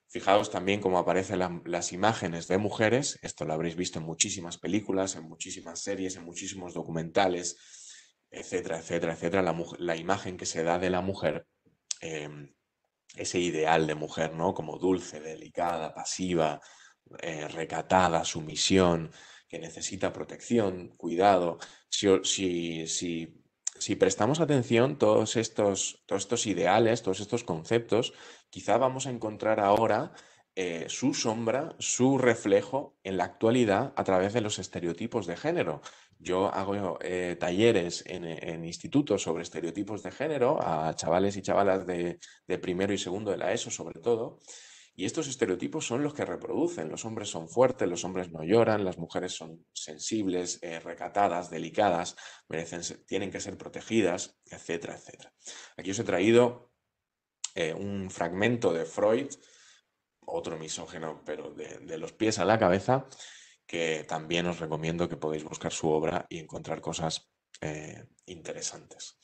Fijaos también cómo aparecen las imágenes de mujeres, esto lo habréis visto en muchísimas películas, en muchísimas series, en muchísimos documentales, etcétera, etcétera, etcétera, la imagen que se da de la mujer, ese ideal de mujer, ¿no? Como dulce, delicada, pasiva, recatada, sumisión, que necesita protección, cuidado. Si prestamos atención, todos estos ideales, todos estos conceptos, quizá vamos a encontrar ahora su sombra, su reflejo en la actualidad a través de los estereotipos de género. Yo hago talleres en institutos sobre estereotipos de género a chavales y chavalas de primero y segundo de la ESO sobre todo, y estos estereotipos son los que reproducen. Los hombres son fuertes, los hombres no lloran, las mujeres son sensibles, recatadas, delicadas, tienen que ser protegidas, etcétera, etcétera. Aquí os he traído un fragmento de Freud, otro misógino, pero de los pies a la cabeza, que también os recomiendo que podéis buscar su obra y encontrar cosas interesantes.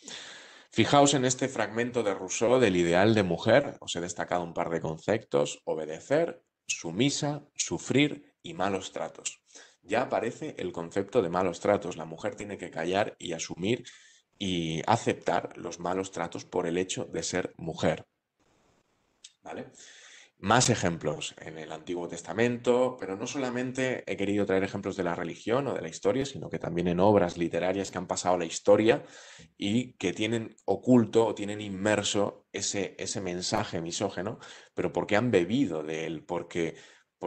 Fijaos en este fragmento de Rousseau del ideal de mujer. Os he destacado un par de conceptos: obedecer, sumisa, sufrir y malos tratos. Ya aparece el concepto de malos tratos. La mujer tiene que callar y asumir y aceptar los malos tratos por el hecho de ser mujer. ¿Vale? Más ejemplos en el Antiguo Testamento, pero no solamente he querido traer ejemplos de la religión o de la historia, sino que también en obras literarias que han pasado a la historia y que tienen oculto o tienen inmerso ese mensaje misógeno, pero porque han bebido de él, porque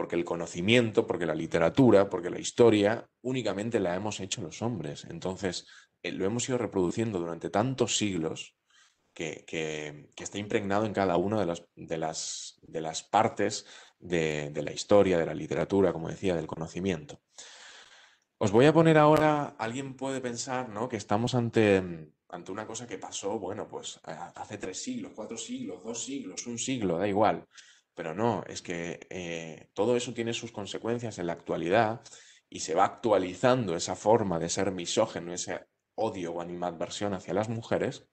el conocimiento, porque la literatura, porque la historia únicamente la hemos hecho los hombres. Entonces, lo hemos ido reproduciendo durante tantos siglos que está impregnado en cada una de las partes de la historia, de la literatura, como decía, del conocimiento. Os voy a poner ahora, alguien puede pensar, ¿no?, que estamos ante una cosa que pasó, bueno, pues hace 3 siglos, 4 siglos, 2 siglos, un siglo, da igual. Pero no, es que todo eso tiene sus consecuencias en la actualidad y se va actualizando esa forma de ser misógeno, ese odio o animadversión hacia las mujeres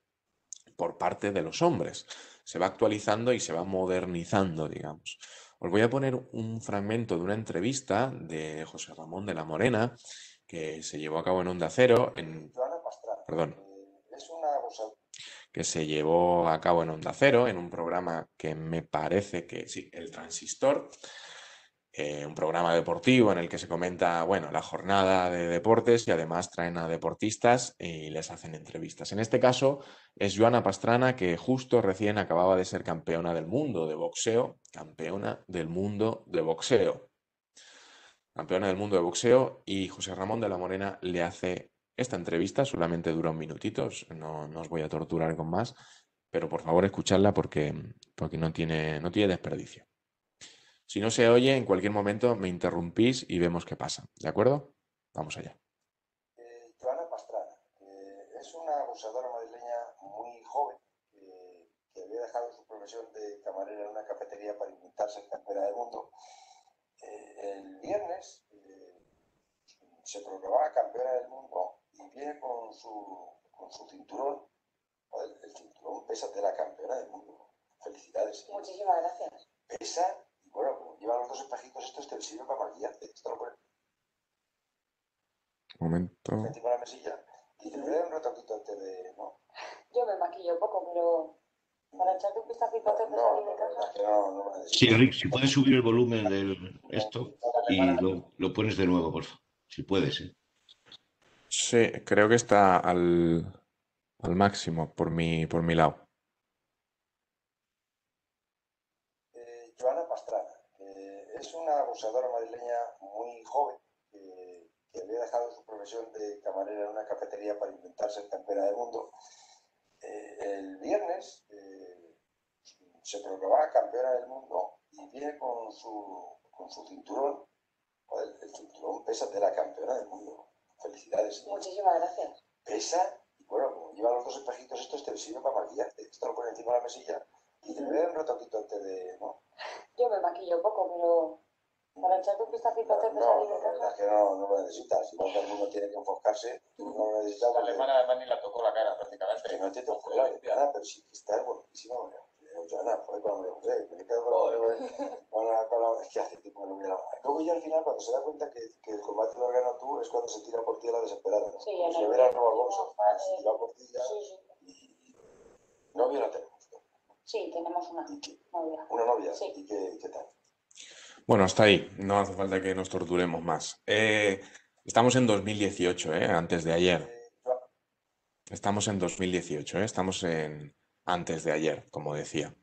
por parte de los hombres. Se va actualizando y se va modernizando, digamos. Os voy a poner un fragmento de una entrevista de José Ramón de la Morena que se llevó a cabo en Onda Cero, perdón, que se llevó a cabo en Onda Cero, en un programa que me parece que sí, El Transistor, un programa deportivo en el que se comenta, bueno, la jornada de deportes y además traen a deportistas y les hacen entrevistas. En este caso es Joana Pastrana, que justo recién acababa de ser campeona del mundo de boxeo, campeona del mundo de boxeo, campeona del mundo de boxeo, y José Ramón de la Morena le hace esta entrevista, solamente dura un minutito, no os voy a torturar con más, pero por favor escuchadla porque no tiene desperdicio. Si no se oye, en cualquier momento me interrumpís y vemos qué pasa. ¿De acuerdo? Vamos allá. Joana Pastrana es una abusadora madrileña muy joven que había dejado su profesión de camarera en una cafetería para intentar ser campeona del mundo. El viernes se proclamaba campeona del mundo y viene con su cinturón. Joder, el cinturón pesa de la campeona del mundo. Felicidades. Muchísimas gracias. Pesa. Bueno, como lleva los 2 espejitos estos, te sirve para maquillarte. Esto lo pones Un momento. encima de la mesilla y te voy a dar un retoquito antes de... ¿no? Yo me maquillo poco, pero para echarte un vistacito antes de salir de casa. No me Sí, Rick, si puedes subir el volumen de esto y lo pones de nuevo, por favor. Si puedes, ¿eh? Sí, creo que está al máximo por mi lado. Joana Pastrana es una abusadora madrileña muy joven que había dejado su profesión de camarera en una cafetería para intentar ser campeona del mundo. El viernes se proclamaba campeona del mundo y viene con su cinturón. Joder, el cinturón pesa de la campeona del mundo. Felicidades. Muchísimas gracias. Pesa y bueno, como lleva los 2 espejitos estos, te sirve para maquillarte. Esto lo pones encima de la mesilla y te voy a dar un retoquito antes de... ¿no? Yo me maquillo poco, pero para echarte un vistacito antes de salir de casa. Es que no lo necesitas. Igual que el mundo tiene que enfocarse, tú no lo necesitas. La alemana además ni la tocó la cara prácticamente. Que no te tocó la cara, pero sí que está buenísimo. Joana, joder, con María José, me quedo con es que hace tiempo que no mira. Luego ya al final, cuando se da cuenta que el combate lo has ganado tú, es cuando se tira por ti a la desesperada. ¿No? Sí, Como en si el hubiera último robado boxeo. combate. Se tira por ti ya. Sí. Y novia no tenemos. Sí, tenemos una ¿Y qué? novia. ¿Una novia? Sí. ¿Y qué tal? Bueno, hasta ahí. No hace falta que nos torturemos más. Estamos en 2018, antes de ayer. Estamos en 2018, estamos en antes de ayer, como decía.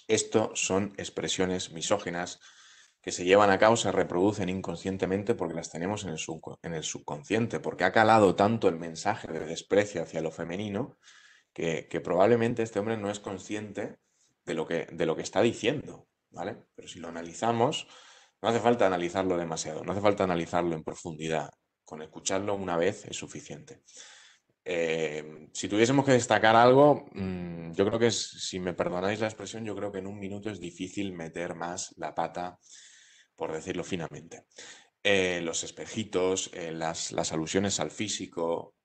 Esto son expresiones misóginas que se llevan a cabo, se reproducen inconscientemente porque las tenemos en el subconsciente, porque ha calado tanto el mensaje de desprecio hacia lo femenino que probablemente este hombre no es consciente de lo que está diciendo, ¿vale? Pero si lo analizamos, no hace falta analizarlo demasiado, no hace falta analizarlo en profundidad. Con escucharlo una vez es suficiente. Si tuviésemos que destacar algo, yo creo que si me perdonáis la expresión, yo creo que en un minuto es difícil meter más la pata, por decirlo finamente. Los espejitos, las alusiones al físico,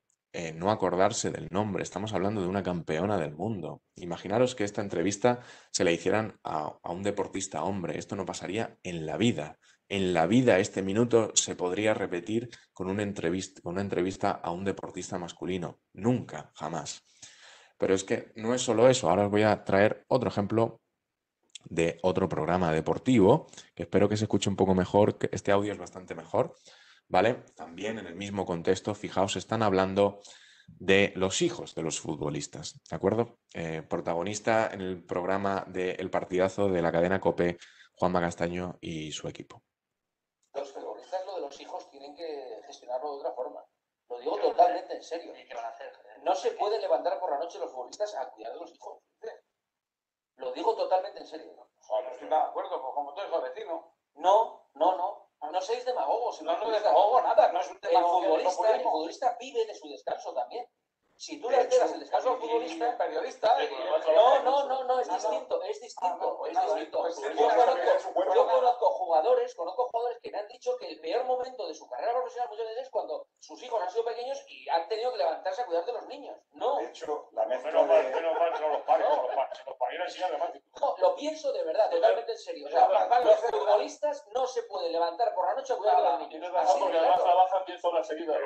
no acordarse del nombre. Estamos hablando de una campeona del mundo. Imaginaros que esta entrevista se la hicieran a un deportista hombre. Esto no pasaría en la vida. En la vida este minuto se podría repetir con una entrevista a un deportista masculino. Nunca, jamás. Pero es que no es solo eso. Ahora os voy a traer otro ejemplo de otro programa deportivo, que espero que se escuche un poco mejor, que este audio es bastante mejor, ¿vale? También en el mismo contexto, fijaos, están hablando de los hijos de los futbolistas, ¿de acuerdo? Protagonista en el programa de El Partidazo de la cadena COPE, Juanma Castaño y su equipo. Los futbolistas, lo de los hijos, tienen que gestionarlo de otra forma. Lo digo totalmente en serio. ¿Y qué van a hacer? No se puede levantar por la noche los futbolistas a cuidar de los hijos. Lo digo totalmente en serio. No estoy nada de acuerdo, pues como tú eres vecino. No, no, no. No seáis demagogos. No, no demagogo nada, no es un El demagogo. El futbolista vive de su descanso también. Si tú le alteras el descanso al futbolista, periodista. no, es distinto, es distinto. Pues Yo conozco jugadores que me han dicho que el peor momento de su carrera profesional muchas veces es cuando sus hijos han sido pequeños y han tenido que levantarse a cuidar de los niños. No. De hecho, la mezcla Menos mal de... que son los padres, se los pariera enseñar de más. No, lo pienso de verdad, totalmente en serio. O sea, los futbolistas no se pueden levantar por la noche a cuidar de los niños. Así de Porque claro. además Trabajan 10 horas seguidas.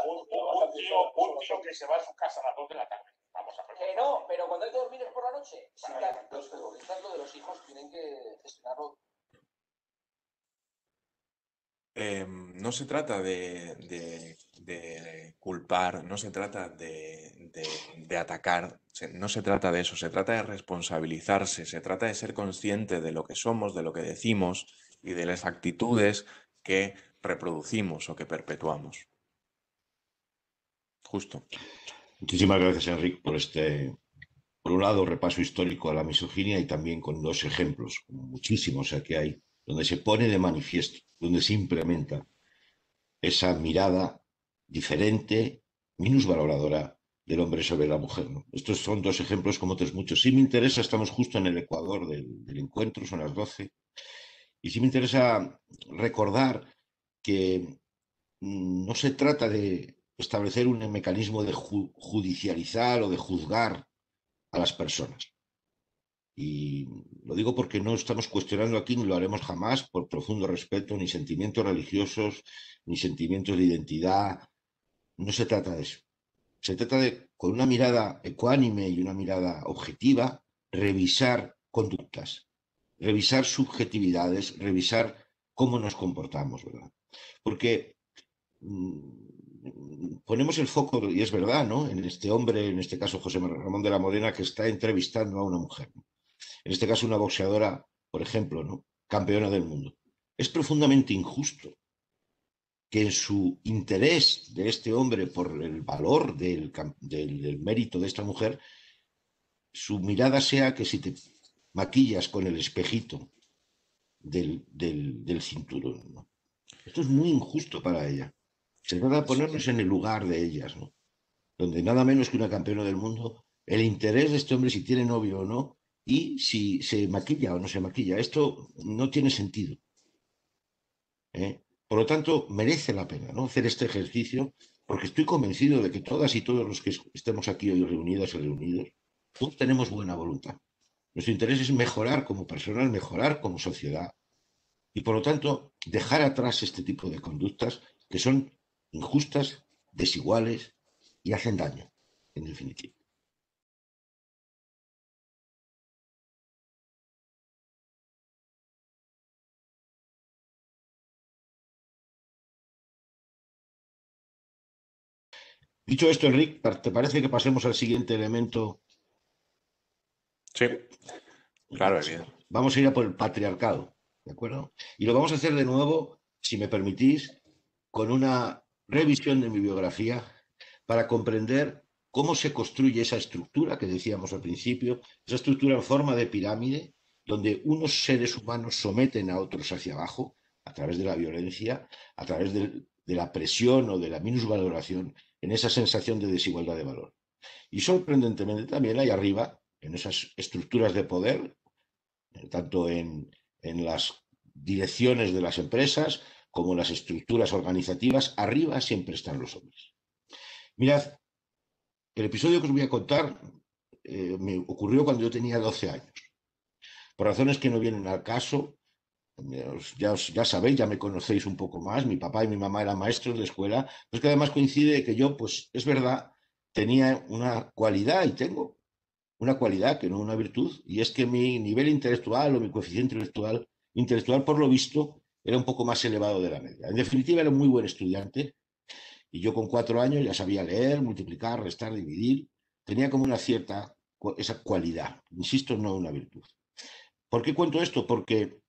Un tío que se va a su casa a las 2 de la tarde. Vamos a ver. Que no, pero cuando hay que dormir es por la noche. Sí, los futbolistas, lo de los hijos, tienen que gestionarlo. No se trata de culpar, no se trata de atacar, no se trata de eso, se trata de responsabilizarse, se trata de ser consciente de lo que somos, de lo que decimos y de las actitudes que reproducimos o que perpetuamos. Justo. Muchísimas gracias, Enrique, por un lado, repaso histórico a la misoginia y también con dos ejemplos, muchísimos que hay, donde se pone de manifiesto, donde se implementa esa mirada diferente, minusvaloradora del hombre sobre la mujer, ¿no? Estos son dos ejemplos como otros muchos. Sí me interesa, estamos justo en el ecuador del encuentro, son las 12, y sí me interesa recordar que no se trata de establecer un mecanismo de judicializar o de juzgar a las personas. Y lo digo porque no estamos cuestionando aquí, ni lo haremos jamás, por profundo respeto, ni sentimientos religiosos, ni sentimientos de identidad. No se trata de eso. Se trata de, con una mirada ecuánime y una mirada objetiva, revisar conductas, revisar subjetividades, revisar cómo nos comportamos, ¿verdad? Porque ponemos el foco, y es verdad, ¿no?, en este hombre, en este caso José Ramón de la Morena, que está entrevistando a una mujer, ¿no? En este caso una boxeadora, por ejemplo, ¿no?, campeona del mundo. Es profundamente injusto que en su interés de este hombre por el valor del mérito de esta mujer, su mirada sea que si te maquillas con el espejito del cinturón, ¿no? Esto es muy injusto para ella. Se trata de ponernos en el lugar de ellas, ¿no?, donde nada menos que una campeona del mundo, el interés de este hombre, si tiene novio o no, y si se maquilla o no se maquilla. Esto no tiene sentido, ¿eh? Por lo tanto, merece la pena, ¿no?, hacer este ejercicio, porque estoy convencido de que todas y todos los que estemos aquí hoy reunidas y reunidos, todos tenemos buena voluntad. Nuestro interés es mejorar como personas, mejorar como sociedad. Y por lo tanto, dejar atrás este tipo de conductas que son injustas, desiguales y hacen daño, en definitiva. Dicho esto, Enrique, ¿te parece que pasemos al siguiente elemento? Sí, claro, bien. Vamos a ir a por el patriarcado, ¿de acuerdo? Y lo vamos a hacer de nuevo, si me permitís, con una revisión de mi biografía para comprender cómo se construye esa estructura que decíamos al principio, esa estructura en forma de pirámide, donde unos seres humanos someten a otros hacia abajo a través de la violencia, a través de la presión o de la minusvaloración, en esa sensación de desigualdad de valor. Y sorprendentemente también hay arriba, en esas estructuras de poder, tanto en las direcciones de las empresas como las estructuras organizativas, arriba siempre están los hombres. Mirad, el episodio que os voy a contar me ocurrió cuando yo tenía 12 años. Por razones que no vienen al caso, ya sabéis, ya me conocéis un poco más, mi papá y mi mamá eran maestros de escuela, pues que además coincide que yo, pues es verdad, tenía una cualidad y tengo una cualidad, que no una virtud, y es que mi nivel intelectual o mi coeficiente intelectual, por lo visto, era un poco más elevado de la media. En definitiva, era un muy buen estudiante y yo con 4 años ya sabía leer, multiplicar, restar, dividir. Tenía como una cierta, esa cualidad, insisto, no una virtud. ¿Por qué cuento esto? Porque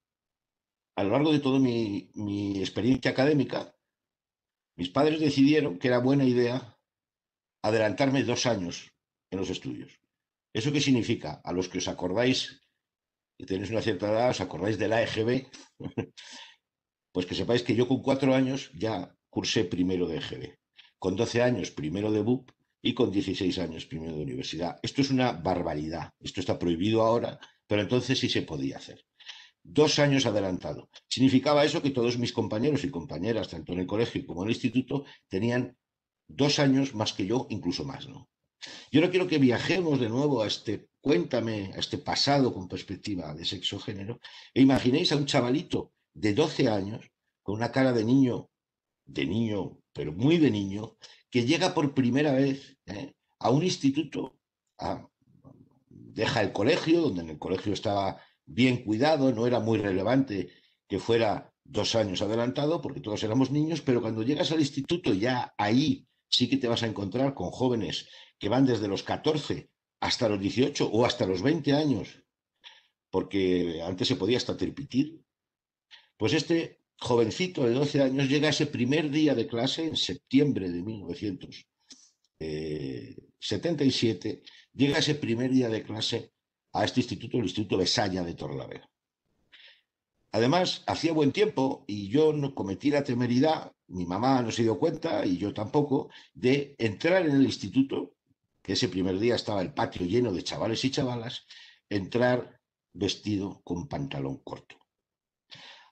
a lo largo de toda mi experiencia académica, mis padres decidieron que era buena idea adelantarme 2 años en los estudios. ¿Eso qué significa? A los que os acordáis, que tenéis una cierta edad, os acordáis de la EGB, pues que sepáis que yo con 4 años ya cursé primero de EGB, con 12 años primero de BUP y con 16 años primero de universidad. Esto es una barbaridad, esto está prohibido ahora, pero entonces sí se podía hacer. 2 años adelantado. Significaba eso que todos mis compañeros y compañeras, tanto en el colegio como en el instituto, tenían 2 años más que yo, incluso más, ¿no? Yo no quiero que viajemos de nuevo a cuéntame, a este pasado con perspectiva de sexo-género, e imaginéis a un chavalito de 12 años, con una cara de niño, pero muy de niño, que llega por primera vez a un instituto, deja el colegio, donde en el colegio estaba bien cuidado, no era muy relevante que fuera 2 años adelantado, porque todos éramos niños, pero cuando llegas al instituto ya ahí sí que te vas a encontrar con jóvenes que van desde los 14 hasta los 18 o hasta los 20 años, porque antes se podía hasta tripitir. Pues este jovencito de 12 años llega a ese primer día de clase en septiembre de 1977, llega ese primer día de clase a este instituto, el Instituto Besaya de Torlavega. Además, hacía buen tiempo y yo no cometí la temeridad, mi mamá no se dio cuenta y yo tampoco, de entrar en el instituto, que ese primer día estaba el patio lleno de chavales y chavalas, entrar vestido con pantalón corto.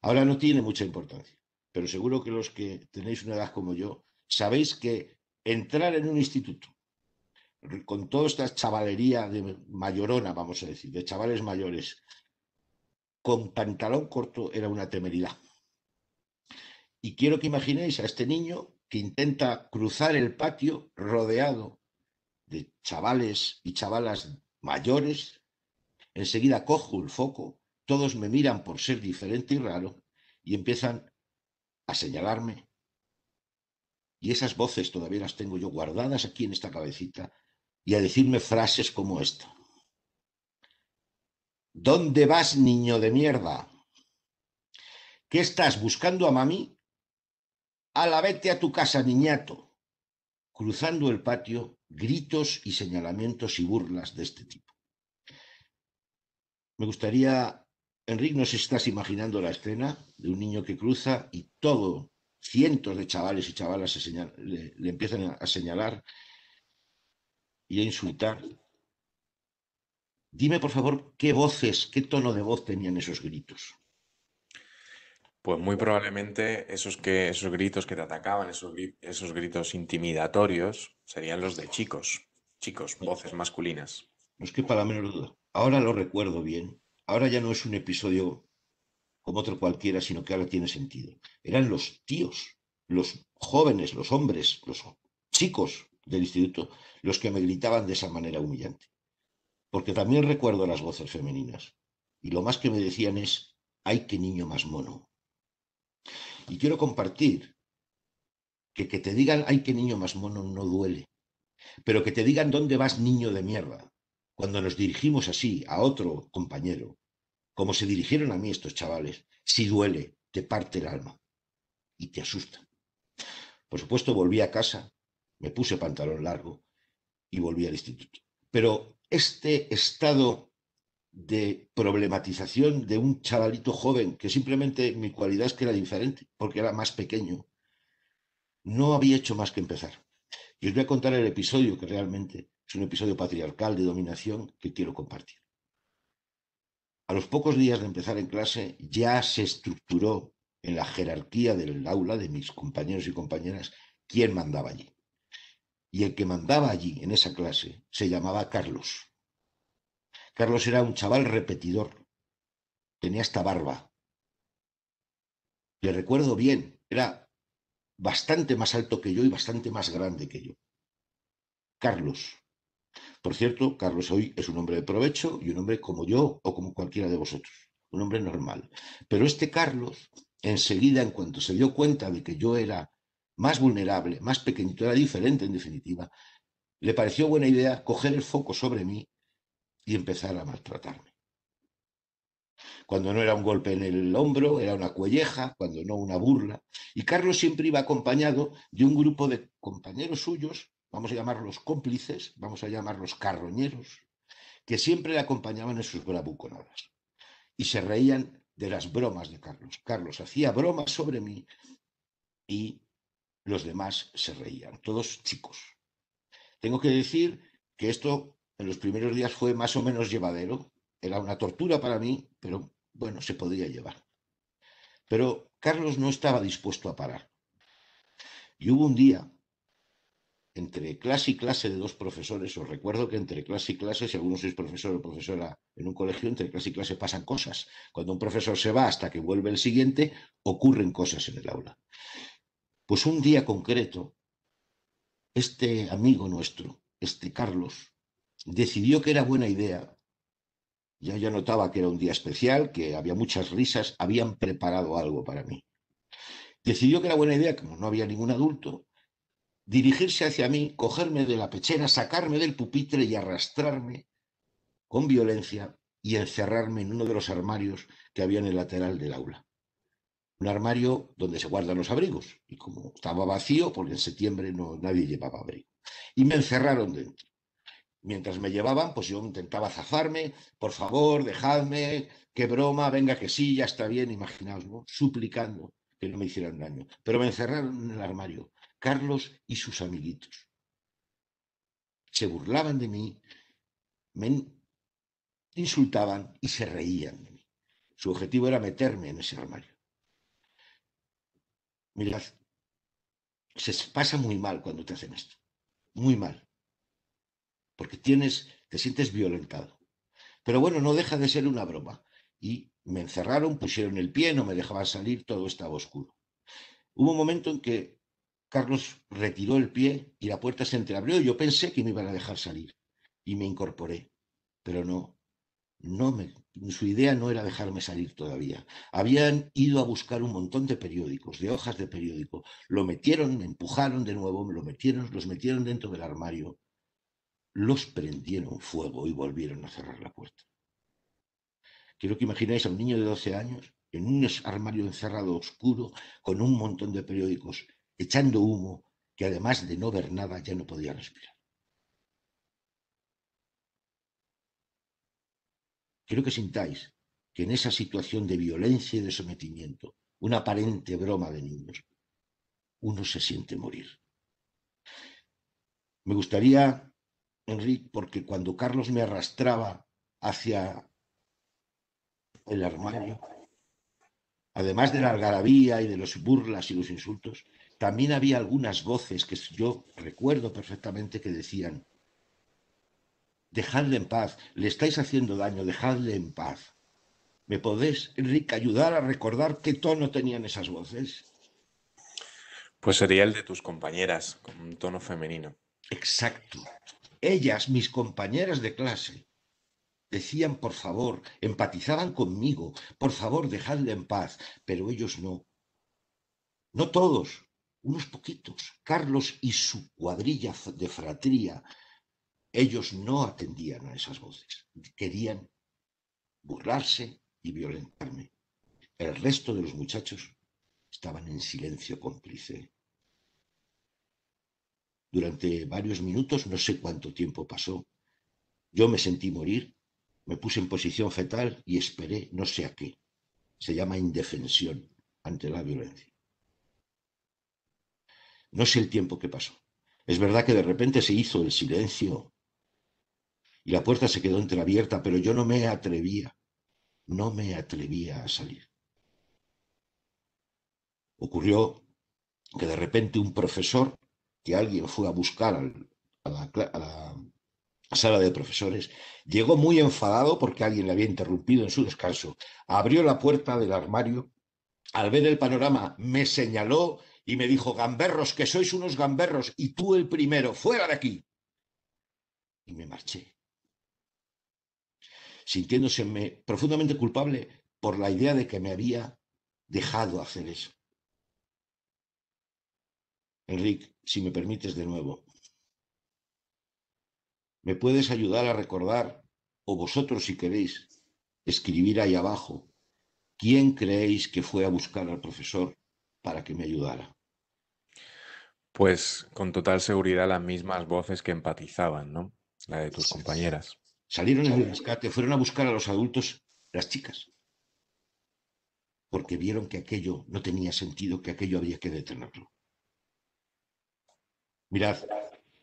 Ahora no tiene mucha importancia, pero seguro que los que tenéis una edad como yo, sabéis que entrar en un instituto con toda esta chavalería de mayorona, vamos a decir, de chavales mayores, con pantalón corto era una temeridad. Y quiero que imaginéis a este niño que intenta cruzar el patio rodeado de chavales y chavalas mayores. Enseguida cojo el foco, todos me miran por ser diferente y raro y empiezan a señalarme. Y esas voces todavía las tengo yo guardadas aquí en esta cabecita y a decirme frases como esta. ¿Dónde vas, niño de mierda? ¿Qué estás buscando a mami? ¡Hala, vete a tu casa, niñato! Cruzando el patio, gritos y señalamientos y burlas de este tipo. Me gustaría, Enrique, no sé si estás imaginando la escena de un niño que cruza y cientos de chavales y chavalas le empiezan a señalar y a insultar. Dime, por favor, qué voces, qué tono de voz tenían esos gritos. Pues muy probablemente esos gritos que te atacaban, esos gritos intimidatorios, serían los de chicos, voces masculinas. No es que para la menor duda. Ahora lo recuerdo bien. Ahora ya no es un episodio como otro cualquiera, sino que ahora tiene sentido. Eran los tíos, los jóvenes, los hombres, los chicos del instituto, los que me gritaban de esa manera humillante. Porque también recuerdo las voces femeninas. Y lo más que me decían es, ¡ay, qué niño más mono! Y quiero compartir que te digan, ¡ay, qué niño más mono! No duele. Pero que te digan, ¿dónde vas, niño de mierda? Cuando nos dirigimos así a otro compañero, como se dirigieron a mí estos chavales, sí duele, te parte el alma y te asusta. Por supuesto, volví a casa, me puse pantalón largo y volví al instituto. Pero este estado de problematización de un chavalito joven, que simplemente mi cualidad es que era diferente, porque era más pequeño, no había hecho más que empezar. Y os voy a contar el episodio que realmente es un episodio patriarcal de dominación que quiero compartir. A los pocos días de empezar en clase ya se estructuró en la jerarquía del aula de mis compañeros y compañeras quién mandaba allí. Y el que mandaba allí en esa clase se llamaba Carlos. Carlos era un chaval repetidor, tenía esta barba. Le recuerdo bien, era bastante más alto que yo y bastante más grande que yo. Carlos. Por cierto, Carlos hoy es un hombre de provecho y un hombre como yo o como cualquiera de vosotros, un hombre normal. Pero este Carlos, enseguida, en cuanto se dio cuenta de que yo era más vulnerable, más pequeñito, era diferente en definitiva, le pareció buena idea coger el foco sobre mí y empezar a maltratarme. Cuando no era un golpe en el hombro, era una cuelleja, cuando no una burla. Y Carlos siempre iba acompañado de un grupo de compañeros suyos, vamos a llamarlos cómplices, vamos a llamarlos carroñeros, que siempre le acompañaban en sus bravuconadas. Y se reían de las bromas de Carlos. Carlos hacía bromas sobre mí y los demás se reían, todos chicos. Tengo que decir que esto en los primeros días fue más o menos llevadero. Era una tortura para mí, pero bueno, se podía llevar. Pero Carlos no estaba dispuesto a parar. Y hubo un día, entre clase y clase de dos profesores, os recuerdo que entre clase y clase, si alguno sois profesor o profesora en un colegio, entre clase y clase pasan cosas. Cuando un profesor se va hasta que vuelve el siguiente, ocurren cosas en el aula. Pues un día concreto, este amigo nuestro, este Carlos, decidió que era buena idea. Ya notaba que era un día especial, que había muchas risas, habían preparado algo para mí. Decidió que era buena idea, como no había ningún adulto, dirigirse hacia mí, cogerme de la pechera, sacarme del pupitre y arrastrarme con violencia y encerrarme en uno de los armarios que había en el lateral del aula. Un armario donde se guardan los abrigos. Y como estaba vacío, porque en septiembre nadie llevaba abrigo. Y me encerraron dentro. Mientras me llevaban, pues yo intentaba zafarme, por favor, dejadme, qué broma, venga que sí, ya está bien, imaginaos, ¿no? Suplicando que no me hicieran daño. Pero me encerraron en el armario, Carlos y sus amiguitos. Se burlaban de mí, me insultaban y se reían de mí. Su objetivo era meterme en ese armario. Mirad, se pasa muy mal cuando te hacen esto, muy mal. Porque te sientes violentado. Pero bueno, no deja de ser una broma. Y me encerraron, pusieron el pie, no me dejaban salir, todo estaba oscuro. Hubo un momento en que Carlos retiró el pie y la puerta se entreabrió y yo pensé que me iban a dejar salir. Y me incorporé. Pero su idea no era dejarme salir todavía. Habían ido a buscar un montón de periódicos, de hojas de periódico. Lo metieron, me empujaron de nuevo, los metieron dentro del armario. Los prendieron fuego y volvieron a cerrar la puerta. Quiero que imagináis a un niño de 12 años en un armario encerrado oscuro con un montón de periódicos echando humo que además de no ver nada ya no podía respirar. Quiero que sintáis que en esa situación de violencia y de sometimiento, una aparente broma de niños, uno se siente morir. Me gustaría, Enrique, porque cuando Carlos me arrastraba hacia el armario, además de la algarabía y de los burlas y los insultos, también había algunas voces que yo recuerdo perfectamente que decían: dejadle en paz, le estáis haciendo daño, dejadle en paz. ¿Me podés, Enrique, ayudar a recordar qué tono tenían esas voces? Pues sería el de tus compañeras, con un tono femenino. Exacto. Ellas, mis compañeras de clase, decían por favor, empatizaban conmigo, por favor, dejadle en paz, pero ellos no. No todos, unos poquitos. Carlos y su cuadrilla de fratría, ellos no atendían a esas voces. Querían burlarse y violentarme. El resto de los muchachos estaban en silencio cómplice. Durante varios minutos, no sé cuánto tiempo pasó, yo me sentí morir, me puse en posición fetal y esperé no sé a qué. Se llama indefensión ante la violencia. No sé el tiempo que pasó. Es verdad que de repente se hizo el silencio y la puerta se quedó entreabierta, pero yo no me atrevía a salir. Ocurrió que de repente un profesor, que alguien fue a buscar a la sala de profesores, llegó muy enfadado porque alguien le había interrumpido en su descanso, abrió la puerta del armario, al ver el panorama me señaló y me dijo: gamberros, que sois unos gamberros, y tú el primero, fuera de aquí. y me marché, sintiéndoseme profundamente culpable por la idea de que me había dejado hacer eso. Enric, si me permites de nuevo, ¿me puedes ayudar a recordar, o vosotros si queréis, escribir ahí abajo, quién creéis que fue a buscar al profesor para que me ayudara? Pues con total seguridad las mismas voces que empatizaban, ¿no? La de tus compañeras. Salieron en el rescate, fueron a buscar a los adultos, las chicas, porque vieron que aquello no tenía sentido, que aquello había que detenerlo. Mirad,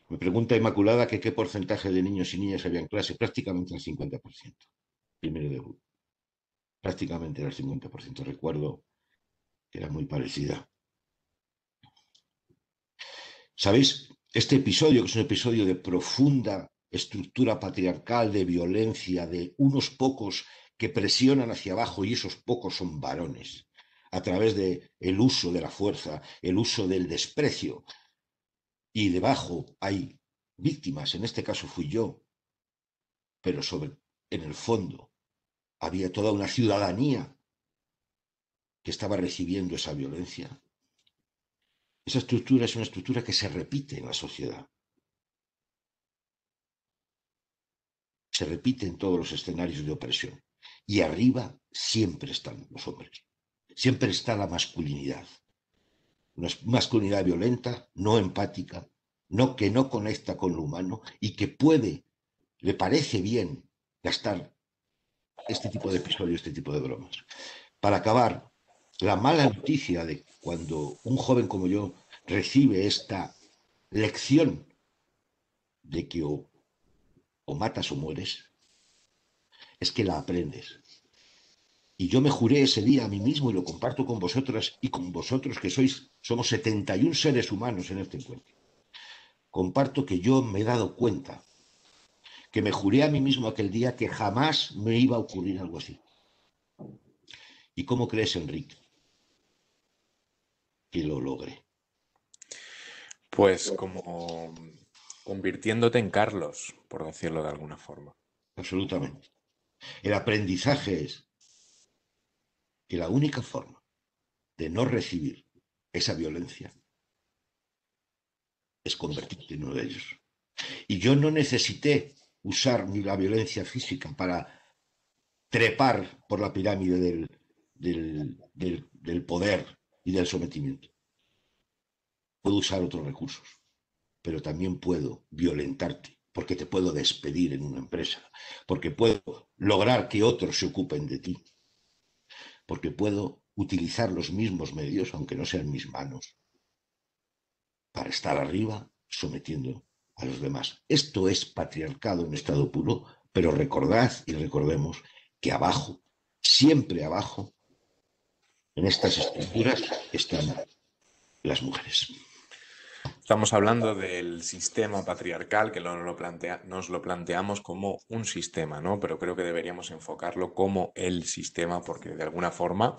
me pregunta Inmaculada que qué porcentaje de niños y niñas había en clase, prácticamente el 50%, primero de grupo. Prácticamente era el 50%, recuerdo que era muy parecida. ¿Sabéis? Este episodio, que es un episodio de profunda estructura patriarcal, de violencia, de unos pocos que presionan hacia abajo y esos pocos son varones, a través de el uso de la fuerza, el uso del desprecio. Y debajo hay víctimas, en este caso fui yo, pero en el fondo había toda una ciudadanía que estaba recibiendo esa violencia. Esa estructura es una estructura que se repite en la sociedad. Se repite en todos los escenarios de opresión. Y arriba siempre están los hombres. Siempre está la masculinidad. Una masculinidad violenta, no empática, que no conecta con lo humano y que le parece bien gastar este tipo de episodios, este tipo de bromas. Para acabar, la mala noticia de cuando un joven como yo recibe esta lección de que o matas o mueres, es que la aprendes. Y yo me juré ese día a mí mismo, y lo comparto con vosotras y con vosotros que somos 71 seres humanos en este encuentro. Comparto que yo me he dado cuenta, que me juré a mí mismo aquel día que jamás me iba a ocurrir algo así. ¿Y cómo crees, Enrique, que lo logré? Pues como convirtiéndote en Carlos, por decirlo de alguna forma. Absolutamente. El aprendizaje es que la única forma de no recibir esa violencia es convertirte en uno de ellos. Y yo no necesité usar ni la violencia física para trepar por la pirámide del poder y del sometimiento. Puedo usar otros recursos, pero también puedo violentarte, porque te puedo despedir en una empresa, porque puedo lograr que otros se ocupen de ti, porque puedo utilizar los mismos medios, aunque no sean mis manos, para estar arriba sometiendo a los demás. Esto es patriarcado en estado puro, pero recordad y recordemos que abajo, siempre abajo, en estas estructuras están las mujeres. Estamos hablando del sistema patriarcal, que nos lo planteamos como un sistema, ¿no? Pero creo que deberíamos enfocarlo como el sistema, porque de alguna forma,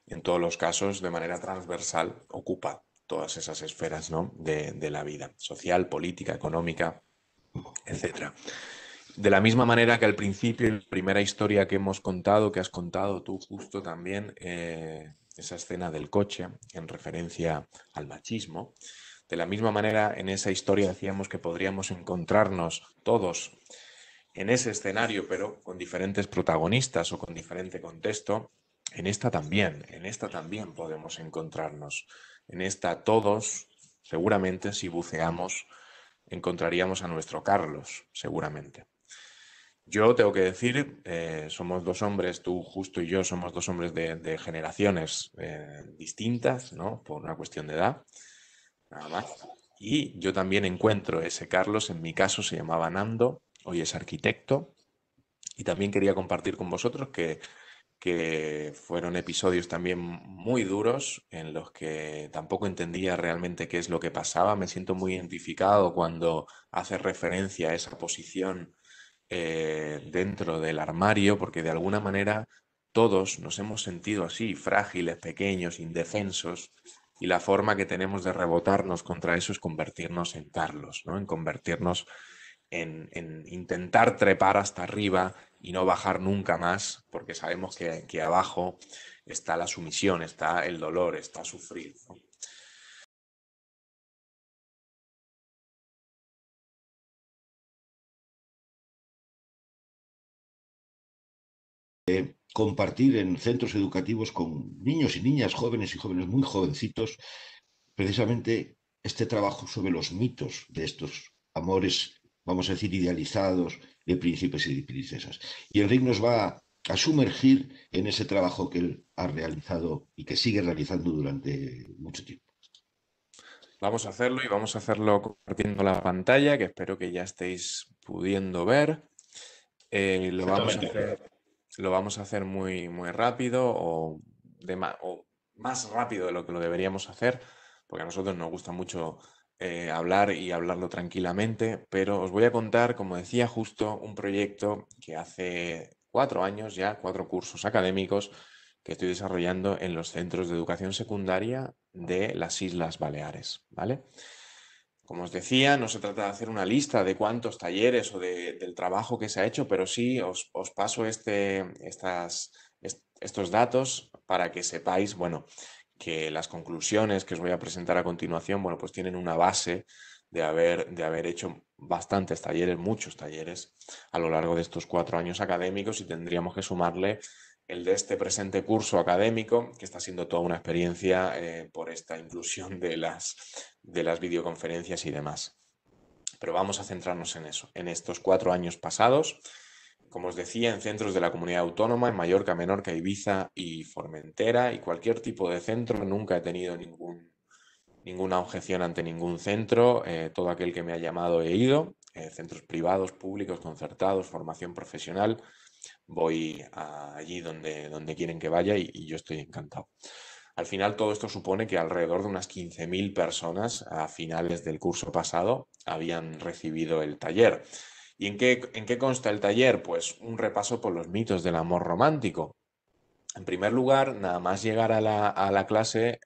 en todos los casos, de manera transversal, ocupa todas esas esferas, ¿no? de la vida social, política, económica, etc. De la misma manera que al principio, la primera historia que hemos contado, que has contado tú justo también, esa escena del coche, en referencia al machismo, de la misma manera en esa historia decíamos que podríamos encontrarnos todos en ese escenario, pero con diferentes protagonistas o con diferente contexto. En esta también podemos encontrarnos. En esta todos, seguramente, si buceamos, encontraríamos a nuestro Carlos, seguramente. Yo tengo que decir, somos dos hombres, tú justo y yo somos dos hombres de generaciones distintas, ¿no? Por una cuestión de edad, nada más. Y yo también encuentro ese Carlos, en mi caso se llamaba Nando, hoy es arquitecto, y también quería compartir con vosotros que fueron episodios también muy duros en los que tampoco entendía realmente qué es lo que pasaba. Me siento muy identificado cuando hace referencia a esa posición dentro del armario, porque de alguna manera todos nos hemos sentido así, frágiles, pequeños, indefensos, y la forma que tenemos de rebotarnos contra eso es convertirnos en Carlos, ¿no? En convertirnos en intentar trepar hasta arriba y no bajar nunca más, porque sabemos que abajo está la sumisión, está el dolor, está sufrir, ¿no? Compartir en centros educativos con niños y niñas, jóvenes y jóvenes muy jovencitos, precisamente este trabajo sobre los mitos de estos amores, vamos a decir, idealizados de príncipes y de princesas. Y Enric nos va a sumergir en ese trabajo que él ha realizado y que sigue realizando durante mucho tiempo. Vamos a hacerlo y vamos a hacerlo compartiendo la pantalla, que espero que ya estéis pudiendo ver. Lo vamos a hacer muy, muy rápido o más rápido de lo que lo deberíamos hacer, porque a nosotros nos gusta mucho hablar y hablarlo tranquilamente, pero os voy a contar, como decía, justo un proyecto que hace 4 años ya, 4 cursos académicos que estoy desarrollando en los centros de educación secundaria de las Islas Baleares, ¿vale? Como os decía, no se trata de hacer una lista de cuántos talleres o del trabajo que se ha hecho, pero sí os paso estos datos para que sepáis, bueno, que las conclusiones que os voy a presentar a continuación, bueno, pues tienen una base de haber hecho bastantes talleres, muchos talleres a lo largo de estos 4 años académicos, y tendríamos que sumarle el de este presente curso académico, que está siendo toda una experiencia por esta inclusión de las videoconferencias y demás. Pero vamos a centrarnos en eso, en estos 4 años pasados, como os decía, en centros de la comunidad autónoma, en Mallorca, Menorca, Ibiza y Formentera, y cualquier tipo de centro. Nunca he tenido ninguna objeción ante ningún centro. Todo aquel que me ha llamado he ido. Centros privados, públicos, concertados, formación profesional. Voy allí donde quieren que vaya y yo estoy encantado. Al final todo esto supone que alrededor de unas 15.000 personas a finales del curso pasado habían recibido el taller. ¿Y en qué consta el taller? Pues un repaso por los mitos del amor romántico. En primer lugar, nada más llegar a la clase,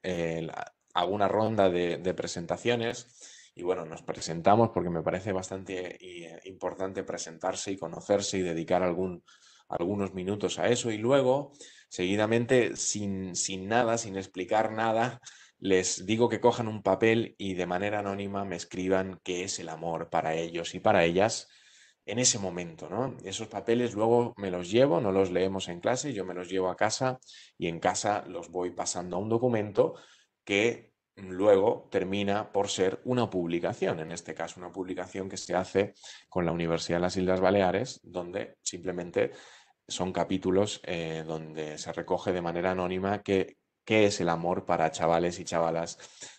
hago una ronda de presentaciones y bueno, nos presentamos porque me parece bastante importante presentarse y conocerse y dedicar algunos minutos a eso, y luego, seguidamente, sin nada, sin explicar nada, les digo que cojan un papel y de manera anónima me escriban qué es el amor para ellos y para ellas en ese momento, ¿no? Esos papeles luego me los llevo, no los leemos en clase, yo me los llevo a casa y en casa los voy pasando a un documento que luego termina por ser una publicación, en este caso una publicación que se hace con la Universidad de las Islas Baleares, donde simplemente son capítulos donde se recoge de manera anónima qué es el amor para chavales y chavalas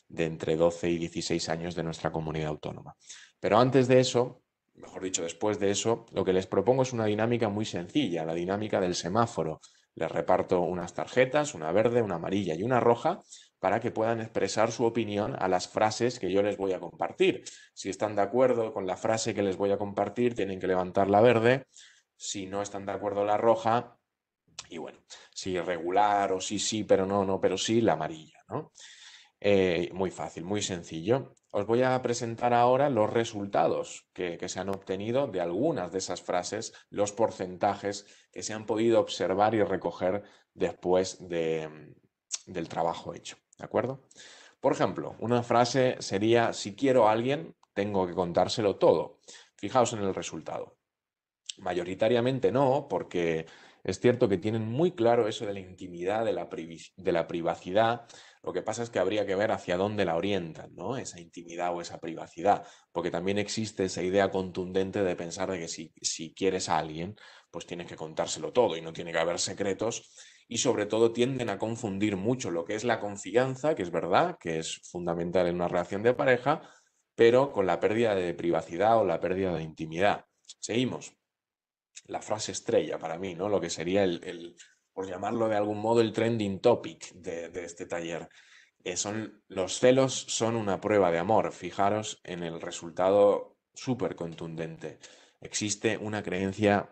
de entre 12 y 16 años de nuestra comunidad autónoma. Pero antes de eso, mejor dicho, después de eso, lo que les propongo es una dinámica muy sencilla, la dinámica del semáforo. Les reparto unas tarjetas, una verde, una amarilla y una roja, para que puedan expresar su opinión a las frases que yo les voy a compartir. Si están de acuerdo con la frase que les voy a compartir, tienen que levantar la verde. Si no están de acuerdo, la roja. Y bueno, si regular o sí, pero no, pero sí, la amarilla, ¿no? Muy fácil, muy sencillo. Os voy a presentar ahora los resultados que se han obtenido de algunas de esas frases, los porcentajes que se han podido observar y recoger después del trabajo hecho, ¿de acuerdo? Por ejemplo, una frase sería: si quiero a alguien, tengo que contárselo todo. Fijaos en el resultado. Mayoritariamente no, porque es cierto que tienen muy claro eso de la intimidad, de la privacidad. Lo que pasa es que habría que ver hacia dónde la orientan, ¿no? Esa intimidad o esa privacidad, porque también existe esa idea contundente de pensar de que si quieres a alguien, pues tienes que contárselo todo y no tiene que haber secretos, y sobre todo tienden a confundir mucho lo que es la confianza, que es verdad, que es fundamental en una relación de pareja, pero con la pérdida de privacidad o la pérdida de intimidad. Seguimos. La frase estrella para mí, ¿no? Lo que sería por llamarlo de algún modo, el trending topic de este taller. Los celos son una prueba de amor. Fijaros en el resultado súper contundente. Existe una creencia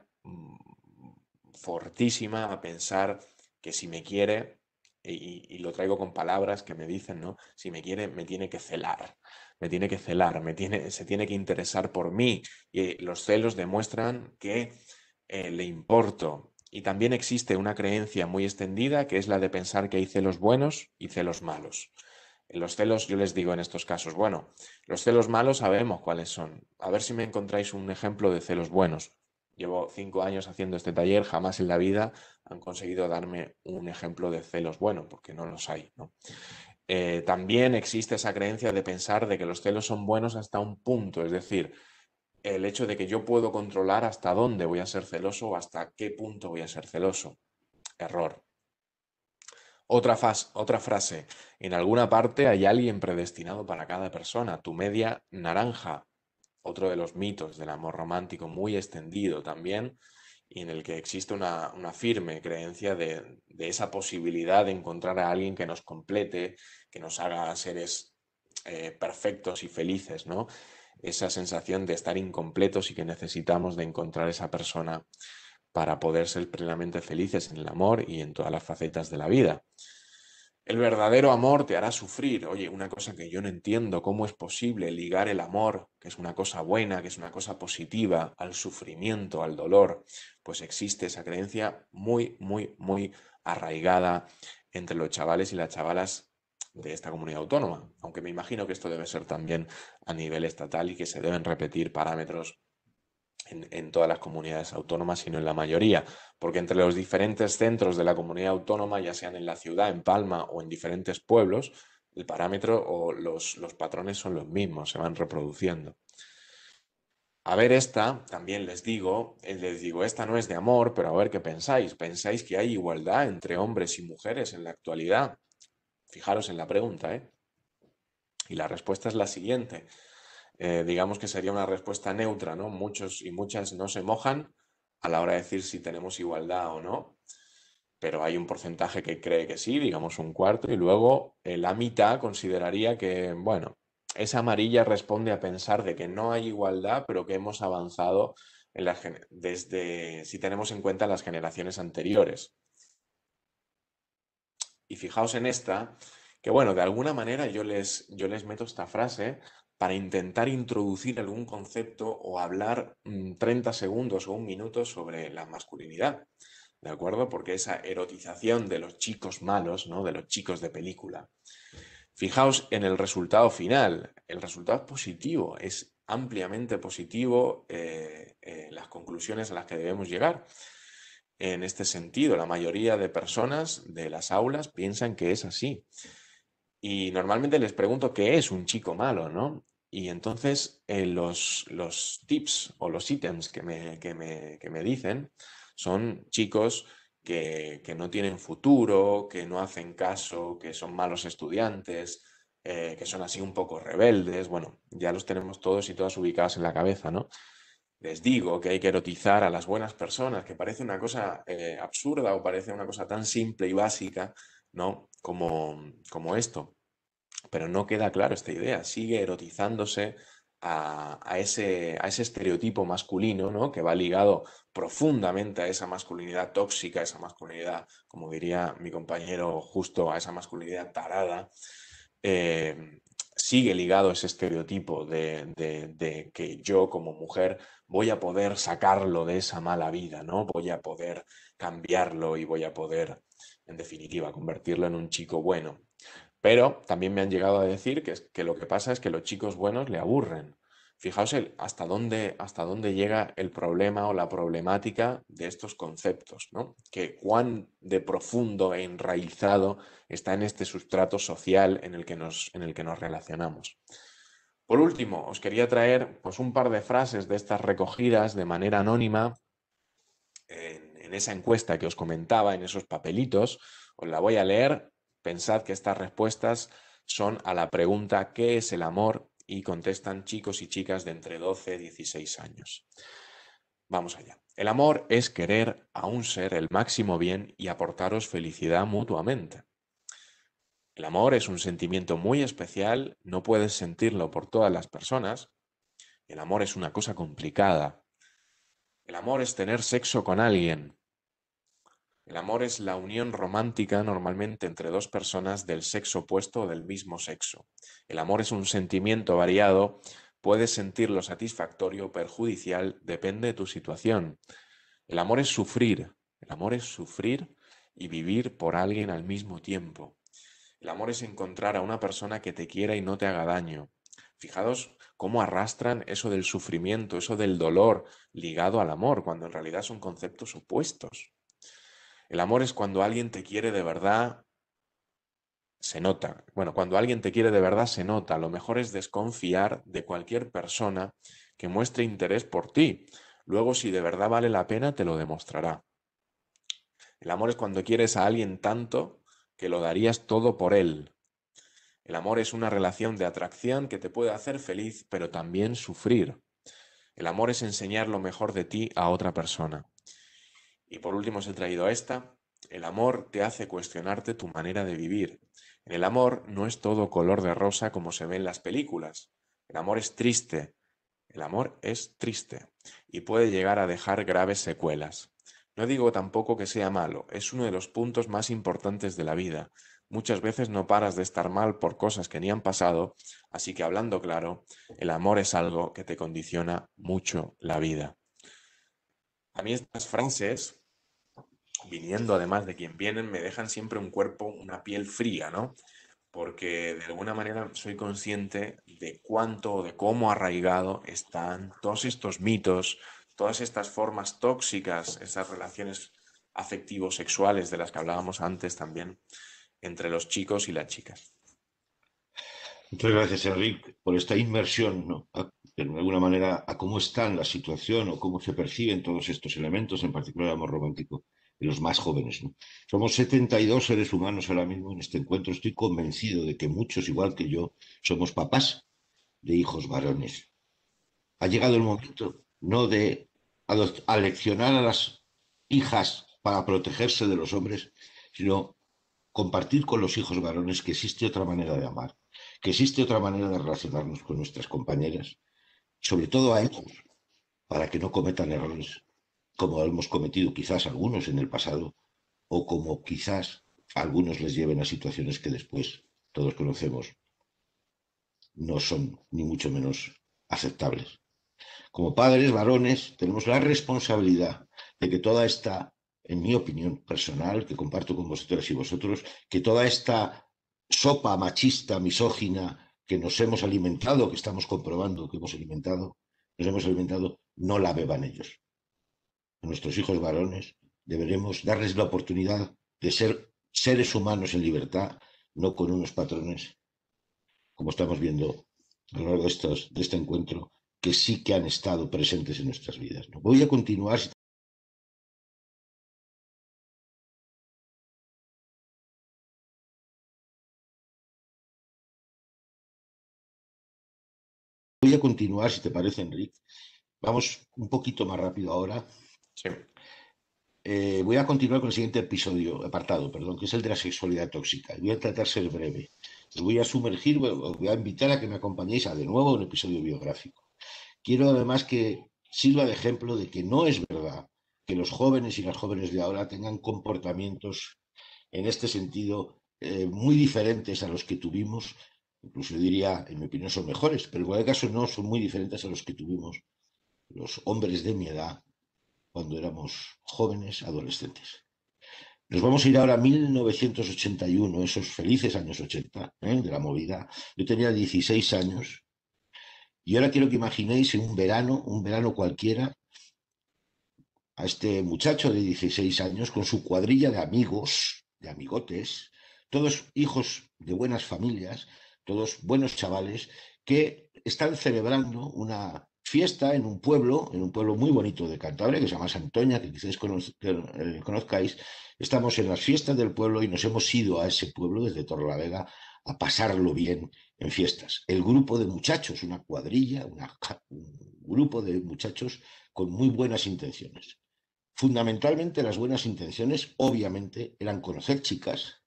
fortísima a pensar que si me quiere, y lo traigo con palabras que me dicen, ¿no? Si me quiere, me tiene que celar, me tiene que celar, se tiene que interesar por mí. Y los celos demuestran que le importo. Y también existe una creencia muy extendida que es la de pensar que hay celos buenos y celos malos. En los celos, yo les digo en estos casos, bueno, los celos malos sabemos cuáles son. A ver si me encontráis un ejemplo de celos buenos. Llevo 5 años haciendo este taller, jamás en la vida han conseguido darme un ejemplo de celos bueno, porque no los hay, ¿no? También existe esa creencia de pensar de que los celos son buenos hasta un punto, es decir, el hecho de que yo puedo controlar hasta dónde voy a ser celoso o hasta qué punto voy a ser celoso. Error. Otra frase, en alguna parte hay alguien predestinado para cada persona, tu media naranja. Otro de los mitos del amor romántico muy extendido también, y en el que existe una firme creencia de esa posibilidad de encontrar a alguien que nos complete, que nos haga seres perfectos y felices, ¿no? Esa sensación de estar incompletos y que necesitamos de encontrar esa persona para poder ser plenamente felices en el amor y en todas las facetas de la vida. El verdadero amor te hará sufrir. Oye, una cosa que yo no entiendo, ¿cómo es posible ligar el amor, que es una cosa buena, que es una cosa positiva, al sufrimiento, al dolor? Pues existe esa creencia muy, muy, muy arraigada entre los chavales y las chavalas de esta comunidad autónoma, aunque me imagino que esto debe ser también a nivel estatal y que se deben repetir parámetros en todas las comunidades autónomas, sino en la mayoría, porque entre los diferentes centros de la comunidad autónoma, ya sean en la ciudad, en Palma o en diferentes pueblos, el parámetro o los patrones son los mismos, se van reproduciendo. A ver, esta, también les digo, esta no es de amor, pero a ver qué pensáis. ¿Pensáis que hay igualdad entre hombres y mujeres en la actualidad? Fijaros en la pregunta, ¿eh? Y la respuesta es la siguiente. Digamos que sería una respuesta neutra, ¿no? Muchos y muchas no se mojan a la hora de decir si tenemos igualdad o no, pero hay un porcentaje que cree que sí, digamos un cuarto, y luego la mitad consideraría que, bueno, esa amarilla responde a pensar de que no hay igualdad, pero que hemos avanzado desde, si tenemos en cuenta las generaciones anteriores. Y fijaos en esta, que bueno, de alguna manera yo les meto esta frase para intentar introducir algún concepto o hablar 30 segundos o un minuto sobre la masculinidad, ¿de acuerdo? Porque esa erotización de los chicos malos, ¿no? De los chicos de película. Fijaos en el resultado final, el resultado es positivo, es ampliamente positivo las conclusiones a las que debemos llegar. En este sentido, la mayoría de personas de las aulas piensan que es así. Y normalmente les pregunto qué es un chico malo, ¿no? Y entonces los tips o los ítems que me dicen son chicos que no tienen futuro, que no hacen caso, que son malos estudiantes, que son así un poco rebeldes. Bueno, ya los tenemos todos y todas ubicados en la cabeza, ¿no? Les digo que hay que erotizar a las buenas personas, que parece una cosa absurda o parece una cosa tan simple y básica, ¿no? Como esto. Pero no queda claro esta idea, sigue erotizándose a ese estereotipo masculino, ¿no? Que va ligado profundamente a esa masculinidad tóxica, a esa masculinidad, como diría mi compañero, justo a esa masculinidad tarada. Sigue ligado ese estereotipo de que yo como mujer voy a poder sacarlo de esa mala vida, ¿no? Voy a poder cambiarlo y voy a poder, en definitiva, convertirlo en un chico bueno. Pero también me han llegado a decir que lo que pasa es que los chicos buenos le aburren. Fijaos hasta dónde llega el problema o la problemática de estos conceptos, ¿no? Que cuán de profundo e enraizado está en este sustrato social en el que nos relacionamos. Por último, os quería traer pues, un par de frases de estas recogidas de manera anónima en esa encuesta que os comentaba, en esos papelitos. Os la voy a leer. Pensad que estas respuestas son a la pregunta ¿qué es el amor? Y contestan chicos y chicas de entre 12 y 16 años. Vamos allá. El amor es querer a un ser el máximo bien y aportaros felicidad mutuamente. El amor es un sentimiento muy especial, no puedes sentirlo por todas las personas. El amor es una cosa complicada. El amor es tener sexo con alguien. El amor es la unión romántica normalmente entre dos personas del sexo opuesto o del mismo sexo. El amor es un sentimiento variado, puedes sentirlo satisfactorio o perjudicial, depende de tu situación. El amor es sufrir, y vivir por alguien al mismo tiempo. El amor es encontrar a una persona que te quiera y no te haga daño. Fijaos cómo arrastran eso del sufrimiento, eso del dolor ligado al amor, cuando en realidad son conceptos opuestos. El amor es cuando alguien te quiere de verdad, se nota. Bueno, cuando alguien te quiere de verdad, se nota. Lo mejor es desconfiar de cualquier persona que muestre interés por ti. Luego, si de verdad vale la pena, te lo demostrará. El amor es cuando quieres a alguien tanto que lo darías todo por él. El amor es una relación de atracción que te puede hacer feliz, pero también sufrir. El amor es enseñar lo mejor de ti a otra persona. Y por último os he traído esta. El amor te hace cuestionarte tu manera de vivir. En el amor no es todo color de rosa como se ve en las películas. El amor es triste. El amor es triste y puede llegar a dejar graves secuelas. No digo tampoco que sea malo, es uno de los puntos más importantes de la vida. Muchas veces no paras de estar mal por cosas que ni han pasado, así que hablando claro, el amor es algo que te condiciona mucho la vida. A mí estas frases, viniendo además de quien vienen, me dejan siempre un cuerpo, una piel fría, ¿no? Porque de alguna manera soy consciente de cuánto o de cómo arraigado están todos estos mitos, todas estas formas tóxicas, esas relaciones afectivos sexuales de las que hablábamos antes también, entre los chicos y las chicas. Muchas gracias, Enrique, por esta inmersión, ¿no? De alguna manera, a cómo está la situación o cómo se perciben todos estos elementos, en particular el amor romántico, en los más jóvenes, ¿no? Somos 72 seres humanos ahora mismo en este encuentro. Estoy convencido de que muchos, igual que yo, somos papás de hijos varones. Ha llegado el momento no de aleccionar a las hijas para protegerse de los hombres, sino compartir con los hijos varones que existe otra manera de amar, que existe otra manera de relacionarnos con nuestras compañeras, sobre todo a ellos, para que no cometan errores como hemos cometido quizás algunos en el pasado, o como quizás algunos les lleven a situaciones que después todos conocemos no son ni mucho menos aceptables. Como padres varones tenemos la responsabilidad de que toda esta, en mi opinión personal, que comparto con vosotras y vosotros, que toda esta sopa machista, misógina, que nos hemos alimentado, que estamos comprobando que nos hemos alimentado, no la beban ellos. A nuestros hijos varones deberemos darles la oportunidad de ser seres humanos en libertad, no con unos patrones, como estamos viendo a lo largo de este encuentro, que sí que han estado presentes en nuestras vidas, ¿no? Voy a continuar. Voy a continuar, si te parece, Enrique. Vamos un poquito más rápido ahora. Sí. Voy a continuar con el siguiente apartado, que es el de la sexualidad tóxica. Voy a tratar de ser breve. Os voy a sumergir, os voy a invitar a que me acompañéis a de nuevo un episodio biográfico. Quiero además que sirva de ejemplo de que no es verdad que los jóvenes y las jóvenes de ahora tengan comportamientos en este sentido muy diferentes a los que tuvimos. Incluso diría, en mi opinión, son mejores, pero en cualquier caso no son muy diferentes a los que tuvimos los hombres de mi edad cuando éramos jóvenes, adolescentes. Nos vamos a ir ahora a 1981, esos felices años 80, de la movida. Yo tenía 16 años y ahora quiero que imaginéis en un verano cualquiera, a este muchacho de 16 años con su cuadrilla de amigos, de amigotes, todos hijos de buenas familias, todos buenos chavales que están celebrando una fiesta en un pueblo muy bonito de Cantabria, que se llama Santoña, que quizás conozcáis. Estamos en las fiestas del pueblo y nos hemos ido a ese pueblo desde Torrelavega a pasarlo bien en fiestas. El grupo de muchachos, una cuadrilla, un grupo de muchachos con muy buenas intenciones. Fundamentalmente las buenas intenciones, obviamente, eran conocer chicas,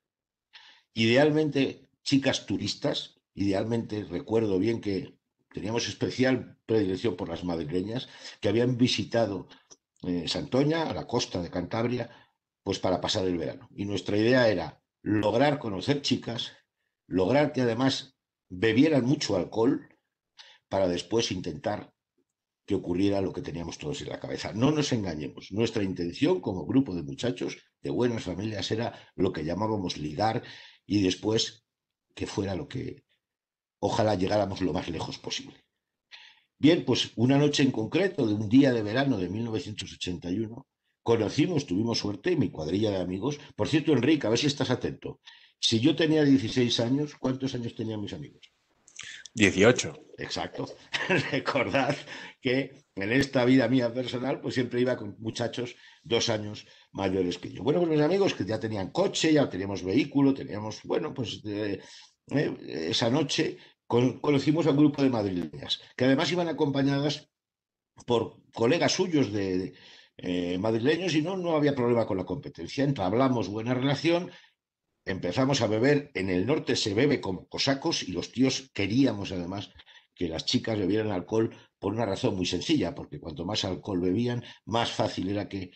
idealmente chicas turistas, idealmente recuerdo bien que teníamos especial predilección por las madrileñas que habían visitado Santoña, a la costa de Cantabria, pues para pasar el verano. Y nuestra idea era lograr conocer chicas, lograr que además bebieran mucho alcohol para después intentar que ocurriera lo que teníamos todos en la cabeza. No nos engañemos, nuestra intención como grupo de muchachos de buenas familias era lo que llamábamos ligar y después que fuera lo que ojalá llegáramos lo más lejos posible. Bien, pues una noche en concreto de un día de verano de 1981 conocimos, tuvimos suerte, mi cuadrilla de amigos. Por cierto, Enrique, a ver si estás atento. Si yo tenía 16 años, ¿cuántos años tenían mis amigos? 18. Exacto. Recordad que en esta vida mía personal, pues siempre iba con muchachos 2 años mayores que yo. Bueno, pues mis amigos que ya tenían coche, ya teníamos vehículo, teníamos, bueno, pues esa noche conocimos a un grupo de madrileñas, que además iban acompañadas por colegas suyos de madrileños y no había problema con la competencia. Entablamos buena relación. Empezamos a beber, en el norte se bebe como cosacos y los tíos queríamos además que las chicas bebieran alcohol por una razón muy sencilla, porque cuanto más alcohol bebían, más fácil era que,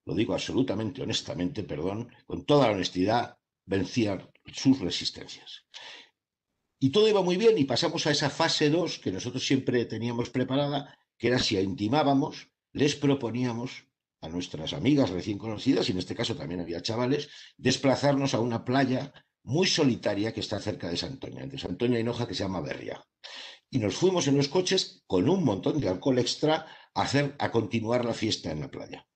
lo digo absolutamente honestamente, perdón, con toda la honestidad, vencían sus resistencias. Y todo iba muy bien y pasamos a esa fase 2 que nosotros siempre teníamos preparada, que era si intimábamos, les proponíamos a nuestras amigas recién conocidas, y en este caso también había chavales, desplazarnos a una playa muy solitaria que está cerca de Santoña, entre Santoña y Hinoja, que se llama Berria. Y nos fuimos en los coches con un montón de alcohol extra a continuar la fiesta en la playa.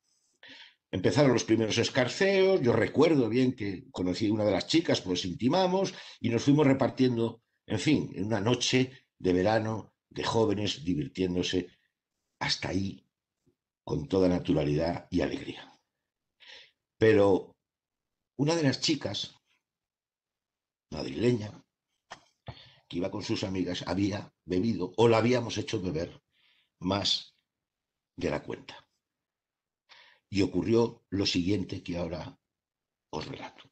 Empezaron los primeros escarceos, yo recuerdo bien que conocí a una de las chicas, pues intimamos y nos fuimos repartiendo, en fin, en una noche de verano de jóvenes divirtiéndose hasta ahí con toda naturalidad y alegría. Pero una de las chicas, madrileña, que iba con sus amigas, había bebido o la habíamos hecho beber más de la cuenta. Y ocurrió lo siguiente que ahora os relato.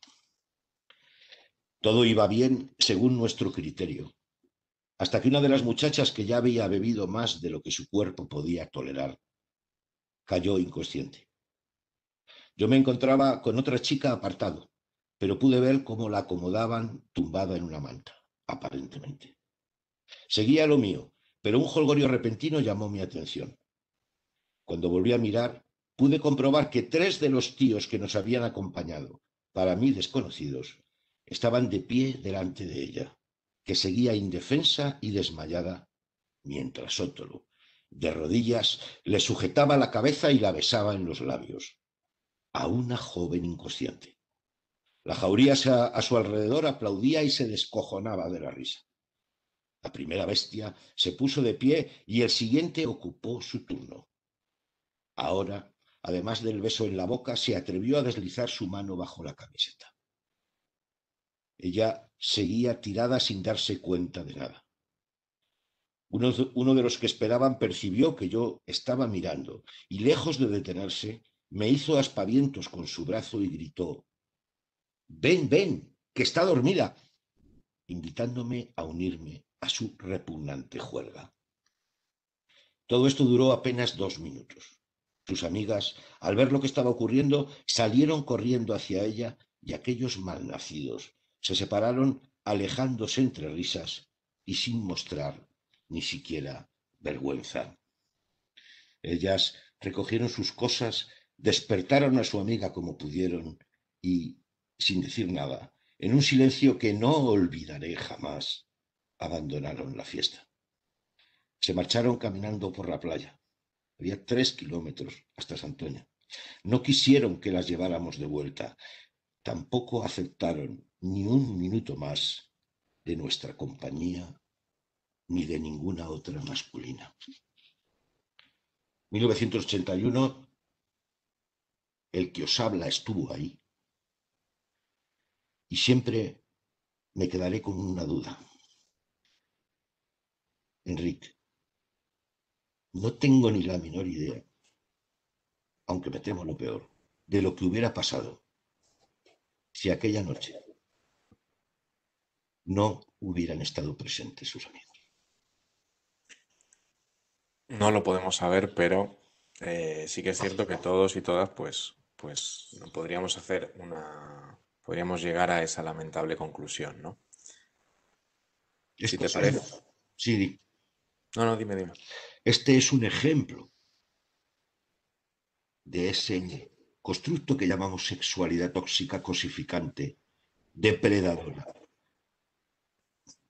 Todo iba bien según nuestro criterio, hasta que una de las muchachas que ya había bebido más de lo que su cuerpo podía tolerar, cayó inconsciente. Yo me encontraba con otra chica apartado, pero pude ver cómo la acomodaban tumbada en una manta, aparentemente. Seguía lo mío, pero un jolgorio repentino llamó mi atención. Cuando volví a mirar, pude comprobar que 3 de los tíos que nos habían acompañado, para mí desconocidos, estaban de pie delante de ella, que seguía indefensa y desmayada, mientras otro, de rodillas, le sujetaba la cabeza y la besaba en los labios, a una joven inconsciente. La jauría a su alrededor aplaudía y se descojonaba de la risa. La primera bestia se puso de pie y el siguiente ocupó su turno. Ahora, además del beso en la boca, se atrevió a deslizar su mano bajo la camiseta. Ella seguía tirada sin darse cuenta de nada. Uno de los que esperaban percibió que yo estaba mirando y, lejos de detenerse, me hizo aspavientos con su brazo y gritó: «Ven, ven, que está dormida», invitándome a unirme a su repugnante juerga. Todo esto duró apenas 2 minutos. Sus amigas, al ver lo que estaba ocurriendo, salieron corriendo hacia ella y aquellos malnacidos se separaron alejándose entre risas y sin mostrar ni siquiera vergüenza. Ellas recogieron sus cosas, despertaron a su amiga como pudieron y, sin decir nada, en un silencio que no olvidaré jamás, abandonaron la fiesta. Se marcharon caminando por la playa. Había 3 kilómetros hasta Santoña. No quisieron que las lleváramos de vuelta. Tampoco aceptaron ni un minuto más de nuestra compañía ni de ninguna otra masculina. 1981, el que os habla estuvo ahí y siempre me quedaré con una duda. Enrique, no tengo ni la menor idea, aunque me temo lo peor, de lo que hubiera pasado si aquella noche no hubieran estado presentes sus amigos. No lo podemos saber, pero sí que es cierto que todos y todas pues pues no podríamos podríamos llegar a esa lamentable conclusión, ¿no? Es Si te posible. parece. Sí, No, dime. este es un ejemplo de ese constructo que llamamos sexualidad tóxica, cosificante, depredadora,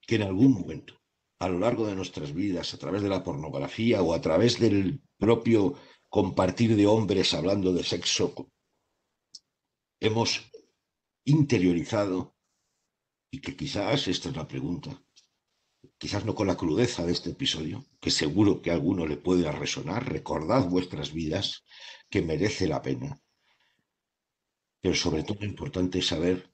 que en algún momento, a lo largo de nuestras vidas, a través de la pornografía o a través del propio compartir de hombres hablando de sexo, hemos interiorizado, y que quizás, esta es la pregunta, quizás no con la crudeza de este episodio, que seguro que a alguno le puede resonar, recordad vuestras vidas, que merece la pena, pero sobre todo importante es saber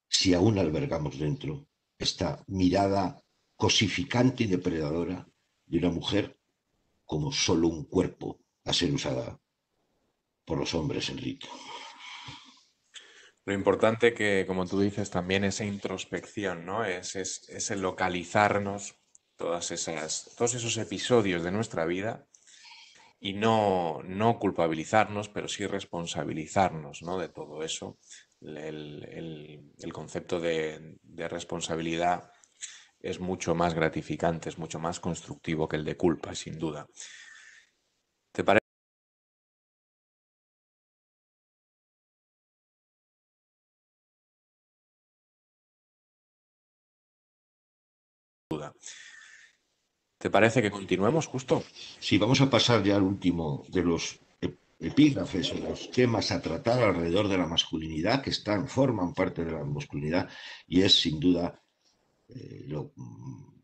si aún albergamos dentro esta mirada cosificante y depredadora de una mujer como solo un cuerpo a ser usada por los hombres, Enrique. Lo importante que, como tú dices, también esa introspección, ¿no? Es el localizarnos todos esos episodios de nuestra vida y no culpabilizarnos, pero sí responsabilizarnos, ¿no? De todo eso. El concepto de responsabilidad es mucho más gratificante, es mucho más constructivo que el de culpa, sin duda. ¿Te parece? ¿Te parece que continuemos justo? Si vamos a pasar ya al último de los epígrafes o los temas a tratar alrededor de la masculinidad, que forman parte de la masculinidad, y es sin duda lo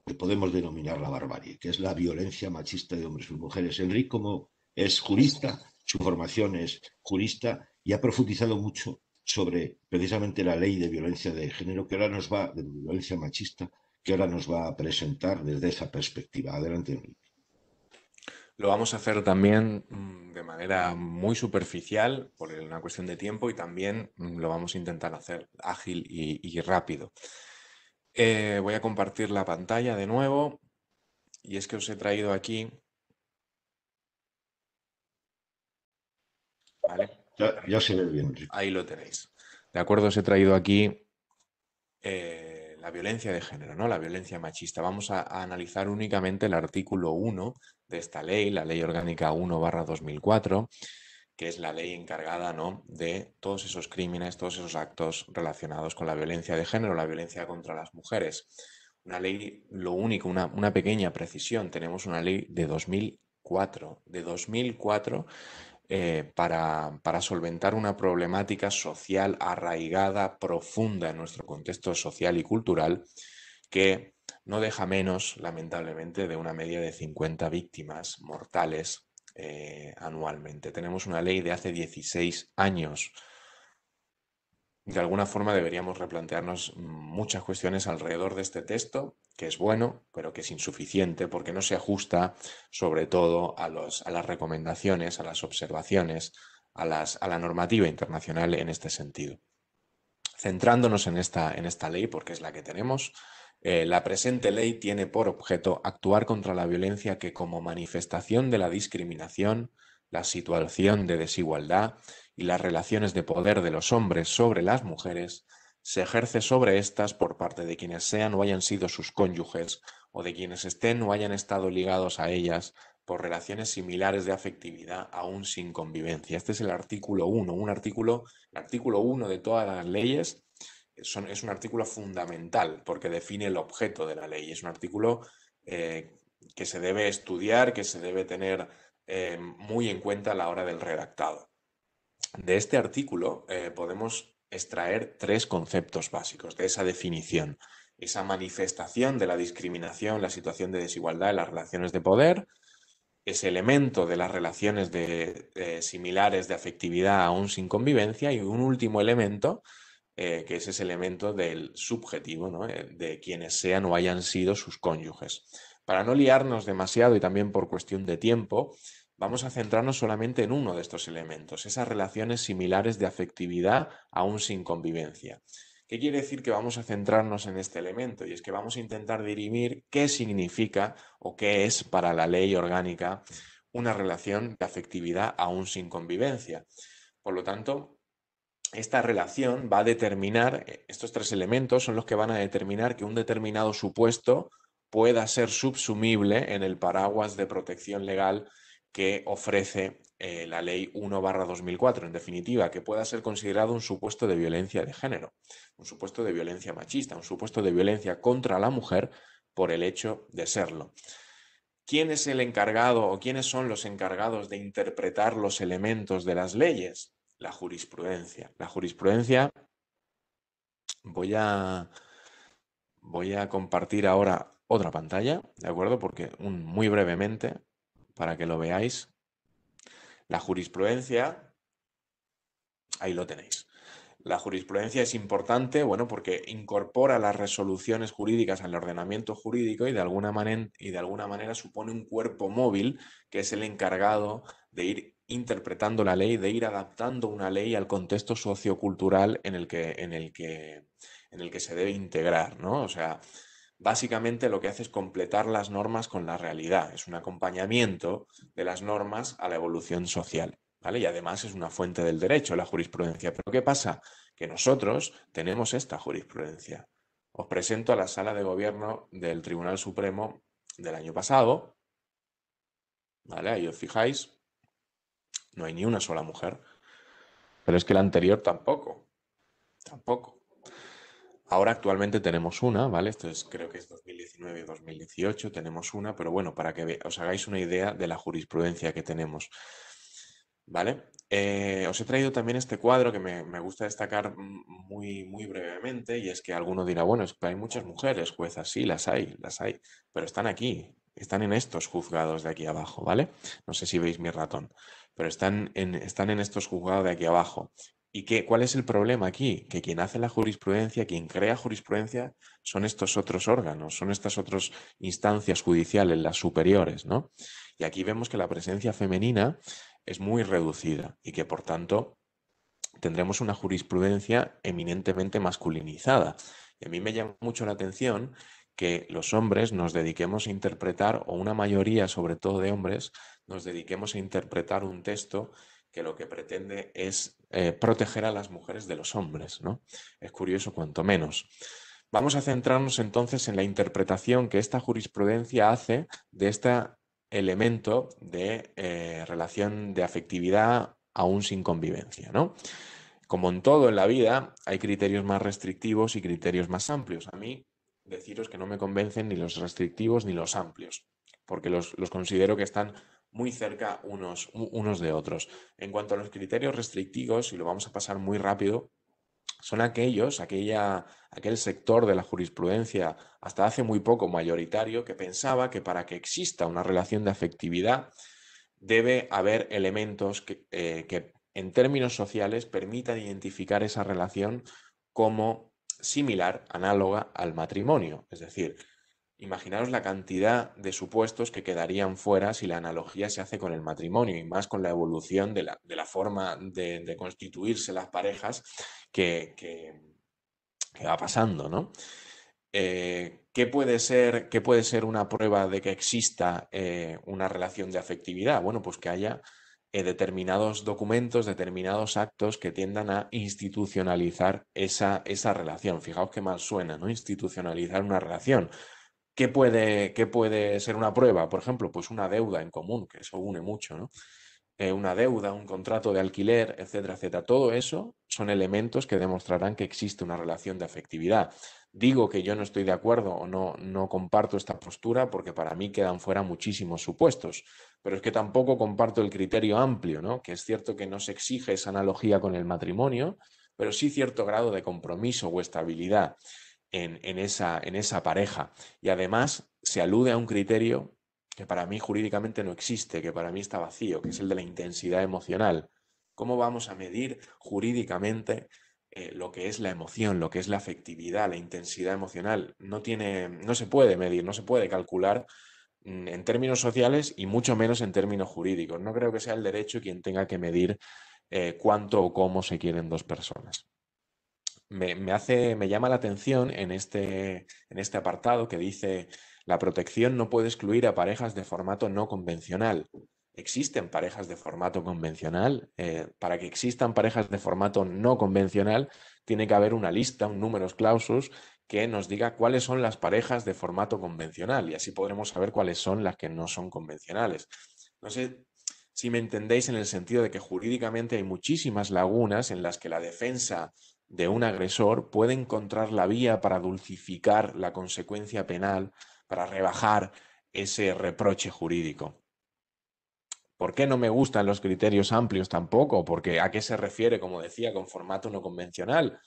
que podemos denominar la barbarie, que es la violencia machista de hombres y mujeres. Enrique, como es jurista, su formación es jurista y ha profundizado mucho sobre precisamente la ley de violencia de género, de violencia machista, que ahora nos va a presentar desde esa perspectiva. Adelante, Enrique. Lo vamos a hacer también de manera muy superficial por una cuestión de tiempo y también lo vamos a intentar hacer ágil y rápido. Voy a compartir la pantalla de nuevo y es que os he traído aquí, ¿vale? Ya se ve bien, Enrique. Ahí lo tenéis. De acuerdo, os he traído aquí la violencia de género, ¿no? La violencia machista. Vamos a analizar únicamente el artículo 1 de esta ley, la Ley Orgánica 1/2004, que es la ley encargada, ¿no?, de todos esos crímenes, todos esos actos relacionados con la violencia de género, la violencia contra las mujeres. Una ley, lo único, una pequeña precisión, tenemos una ley de 2004, para solventar una problemática social arraigada, profunda en nuestro contexto social y cultural, que no deja menos, lamentablemente, de una media de 50 víctimas mortales anualmente. Tenemos una ley de hace 16 años. De alguna forma deberíamos replantearnos muchas cuestiones alrededor de este texto, que es bueno, pero que es insuficiente porque no se ajusta sobre todo a las recomendaciones, a las observaciones, a la normativa internacional en este sentido. Centrándonos en esta ley, porque es la que tenemos, la presente ley tiene por objeto actuar contra la violencia que, como manifestación de la discriminación, la situación de desigualdad y las relaciones de poder de los hombres sobre las mujeres, se ejerce sobre éstas por parte de quienes sean o hayan sido sus cónyuges o de quienes estén o hayan estado ligados a ellas por relaciones similares de afectividad aún sin convivencia. Este es el artículo 1, el artículo 1 de todas las leyes. Es un artículo fundamental porque define el objeto de la ley. Es un artículo que se debe estudiar, que se debe tener muy en cuenta a la hora del redactado. De este artículo podemos extraer tres conceptos básicos de esa definición. Esa manifestación de la discriminación, la situación de desigualdad en las relaciones de poder, ese elemento de las relaciones similares de afectividad aún sin convivencia y un último elemento que es ese elemento del subjetivo, ¿no?, de quienes sean o hayan sido sus cónyuges. Para no liarnos demasiado y también por cuestión de tiempo, vamos a centrarnos solamente en uno de estos elementos, esas relaciones similares de afectividad aún sin convivencia. ¿Qué quiere decir que vamos a centrarnos en este elemento? Y es que vamos a intentar dirimir qué significa o qué es para la ley orgánica una relación de afectividad aún sin convivencia. Por lo tanto, esta relación va a determinar, estos tres elementos son los que van a determinar que un determinado supuesto pueda ser subsumible en el paraguas de protección legal que ofrece la Ley 1/2004, en definitiva, que pueda ser considerado un supuesto de violencia de género, un supuesto de violencia machista, un supuesto de violencia contra la mujer por el hecho de serlo. ¿Quién es el encargado o quiénes son los encargados de interpretar los elementos de las leyes? La jurisprudencia. La jurisprudencia, voy a compartir ahora otra pantalla, ¿de acuerdo? Porque muy brevemente, para que lo veáis. La jurisprudencia, ahí lo tenéis. La jurisprudencia es importante, bueno, porque incorpora las resoluciones jurídicas al ordenamiento jurídico y de alguna manera supone un cuerpo móvil que es el encargado de ir interpretando la ley, de ir adaptando una ley al contexto sociocultural en el que se debe integrar, ¿no? O sea, básicamente lo que hace es completar las normas con la realidad, es un acompañamiento de las normas a la evolución social. ¿Vale? Y además es una fuente del derecho, la jurisprudencia. Pero ¿qué pasa? Que nosotros tenemos esta jurisprudencia. Os presento a la Sala de Gobierno del Tribunal Supremo del año pasado. ¿Vale? Ahí os fijáis, no hay ni una sola mujer. Pero es que la anterior tampoco. Tampoco. Ahora actualmente tenemos una, ¿vale? Esto creo que es 2019 y 2018, tenemos una, pero bueno, para que os hagáis una idea de la jurisprudencia que tenemos. ¿Vale? Os he traído también este cuadro que me gusta destacar muy brevemente, y es que alguno dirá, bueno, es que hay muchas mujeres juezas, sí, las hay, pero están aquí, están en estos juzgados de aquí abajo, ¿vale? No sé si veis mi ratón, pero están en estos juzgados de aquí abajo. ¿Y cuál es el problema aquí? Que quien hace la jurisprudencia, quien crea jurisprudencia, son estos otros órganos, son estas otras instancias judiciales, las superiores, ¿no? Y aquí vemos que la presencia femenina es muy reducida y que por tanto tendremos una jurisprudencia eminentemente masculinizada. Y a mí me llama mucho la atención que los hombres nos dediquemos a interpretar, o una mayoría sobre todo de hombres, nos dediquemos a interpretar un texto que lo que pretende es proteger a las mujeres de los hombres, ¿no? Es curioso cuanto menos. Vamos a centrarnos entonces en la interpretación que esta jurisprudencia hace de esta elemento de relación de afectividad aún sin convivencia, ¿no? Como en todo en la vida, hay criterios más restrictivos y criterios más amplios. A mí, deciros que no me convencen ni los restrictivos ni los amplios, porque los considero que están muy cerca unos de otros. En cuanto a los criterios restrictivos, y lo vamos a pasar muy rápido, son aquel sector de la jurisprudencia hasta hace muy poco mayoritario que pensaba que para que exista una relación de afectividad debe haber elementos que en términos sociales permitan identificar esa relación como similar, análoga al matrimonio. Es decir, imaginaros la cantidad de supuestos que quedarían fuera si la analogía se hace con el matrimonio, y más con la evolución de la forma de constituirse las parejas que va pasando, ¿no? ¿Qué puede ser una prueba de que exista una relación de afectividad? Bueno, pues que haya determinados documentos, determinados actos que tiendan a institucionalizar esa relación. Fijaos qué mal suena, ¿no? Institucionalizar una relación. ¿Qué puede ser una prueba? Por ejemplo, pues una deuda en común, que eso une mucho, ¿no? Una deuda, un contrato de alquiler, etcétera, etcétera. Todo eso son elementos que demostrarán que existe una relación de afectividad. Digo que yo no estoy de acuerdo o no comparto esta postura porque para mí quedan fuera muchísimos supuestos, pero es que tampoco comparto el criterio amplio, ¿no? Que es cierto que no se exige esa analogía con el matrimonio, pero sí cierto grado de compromiso o estabilidad en esa pareja. Y además se alude a un criterio que para mí jurídicamente no existe, que para mí está vacío, que es el de la intensidad emocional. ¿Cómo vamos a medir jurídicamente lo que es la emoción, lo que es la afectividad, la intensidad emocional? No se puede medir, no se puede calcular en términos sociales y mucho menos en términos jurídicos. No creo que sea el derecho quien tenga que medir cuánto o cómo se quieren dos personas. Me llama la atención en este apartado que dice: la protección no puede excluir a parejas de formato no convencional. existen parejas de formato convencional. Para que existan parejas de formato no convencional, tiene que haber una lista, un números clausus, que nos diga cuáles son las parejas de formato convencional y así podremos saber cuáles son las que no son convencionales. No sé si me entendéis en el sentido de que jurídicamente hay muchísimas lagunas en las que la defensa de un agresor puede encontrar la vía para dulcificar la consecuencia penal, para rebajar ese reproche jurídico. ¿Por qué no me gustan los criterios amplios tampoco? Porque ¿a qué se refiere, como decía, con formato no convencional?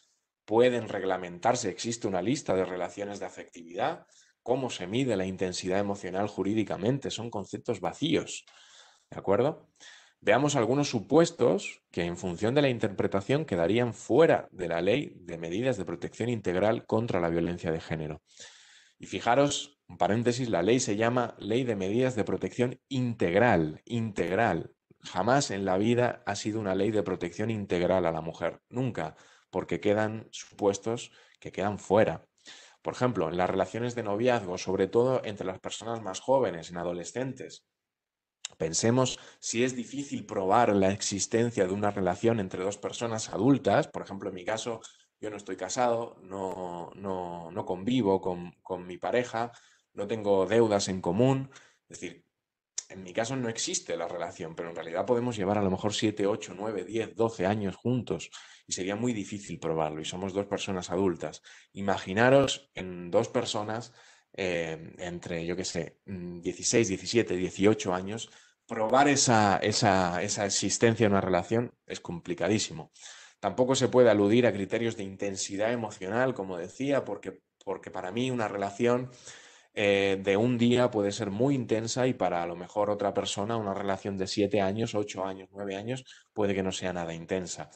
Pueden reglamentarse, existe una lista de relaciones de afectividad, cómo se mide la intensidad emocional jurídicamente, son conceptos vacíos, ¿de acuerdo? Veamos algunos supuestos que en función de la interpretación quedarían fuera de la ley de medidas de protección integral contra la violencia de género. Y fijaros, en paréntesis, la ley se llama Ley de Medidas de Protección Integral, integral. Jamás en la vida ha sido una ley de protección integral a la mujer, nunca, porque quedan supuestos que quedan fuera. Por ejemplo, en las relaciones de noviazgo, sobre todo entre las personas más jóvenes, en adolescentes, pensemos si es difícil probar la existencia de una relación entre dos personas adultas. Por ejemplo, en mi caso, yo no estoy casado, no convivo con mi pareja, no tengo deudas en común. Es decir, en mi caso no existe la relación, pero en realidad podemos llevar a lo mejor 7, 8, 9, 10, 12 años juntos y sería muy difícil probarlo y somos dos personas adultas. Imaginaros en dos personas entre, yo qué sé, 16, 17, 18 años, probar esa existencia de una relación es complicadísimo. Tampoco se puede aludir a criterios de intensidad emocional, como decía, porque para mí una relación de un día puede ser muy intensa y para a lo mejor otra persona una relación de 7 años, 8 años, 9 años puede que no sea nada intensa.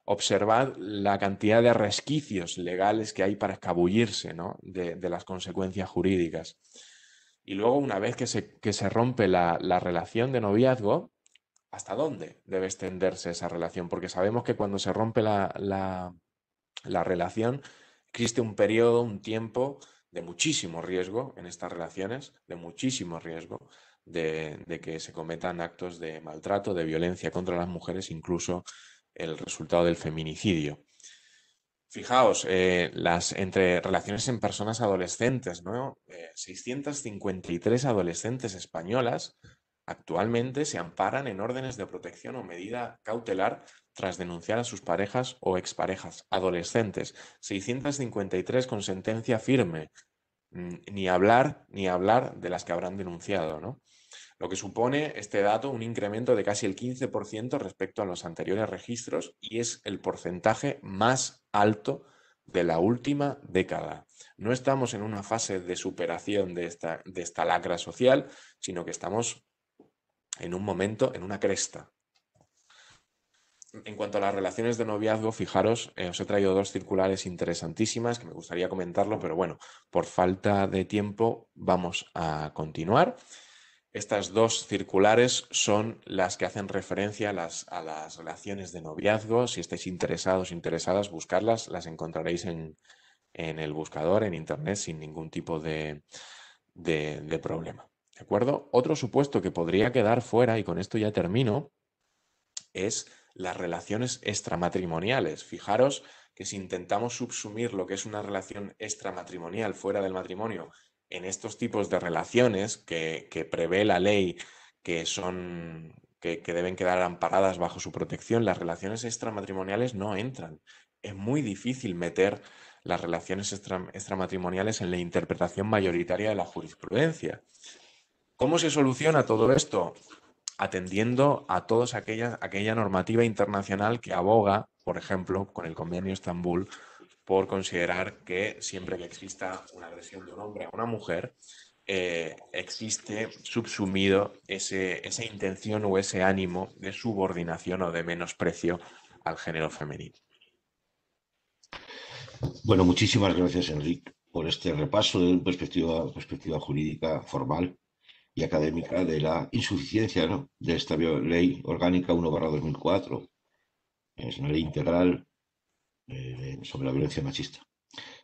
Observad la cantidad de resquicios legales que hay para escabullirse, ¿no?, de las consecuencias jurídicas. Y luego, una vez que se rompe la relación de noviazgo, ¿hasta dónde debe extenderse esa relación? Porque sabemos que cuando se rompe la relación, existe un periodo, un tiempo de muchísimo riesgo en estas relaciones, de muchísimo riesgo de que se cometan actos de maltrato, de violencia contra las mujeres, incluso el resultado del feminicidio. Fijaos, entre relaciones en personas adolescentes, ¿no? 653 adolescentes españolas actualmente se amparan en órdenes de protección o medida cautelar tras denunciar a sus parejas o exparejas adolescentes. 653 con sentencia firme. Ni hablar de las que habrán denunciado, ¿no? Lo que supone este dato un incremento de casi el 15% respecto a los anteriores registros y es el porcentaje más alto de la última década. No estamos en una fase de superación de esta lacra social, sino que estamos en un momento, en una cresta. En cuanto a las relaciones de noviazgo, fijaros, os he traído dos circulares interesantísimas que me gustaría comentarlo, pero bueno, por falta de tiempo vamos a continuar. Estas dos circulares son las que hacen referencia a las relaciones de noviazgo. Si estáis interesados, interesadas, buscarlas, las encontraréis en el buscador, en internet, sin ningún tipo de problema. ¿De acuerdo? Otro supuesto que podría quedar fuera, y con esto ya termino, es las relaciones extramatrimoniales. Fijaros que si intentamos subsumir lo que es una relación extramatrimonial fuera del matrimonio en estos tipos de relaciones que prevé la ley que deben quedar amparadas bajo su protección, las relaciones extramatrimoniales no entran. Es muy difícil meter las relaciones extramatrimoniales en la interpretación mayoritaria de la jurisprudencia. ¿Cómo se soluciona todo esto? Atendiendo a toda aquella normativa internacional que aboga, por ejemplo, con el Convenio Estambul, por considerar que siempre que exista una agresión de un hombre a una mujer, existe subsumido esa intención o ese ánimo de subordinación o de menosprecio al género femenino. Bueno, muchísimas gracias, Enrique, por este repaso de una perspectiva jurídica formal y académica de la insuficiencia, ¿no?, de esta ley orgánica 1/2004. Es una ley integral sobre la violencia machista.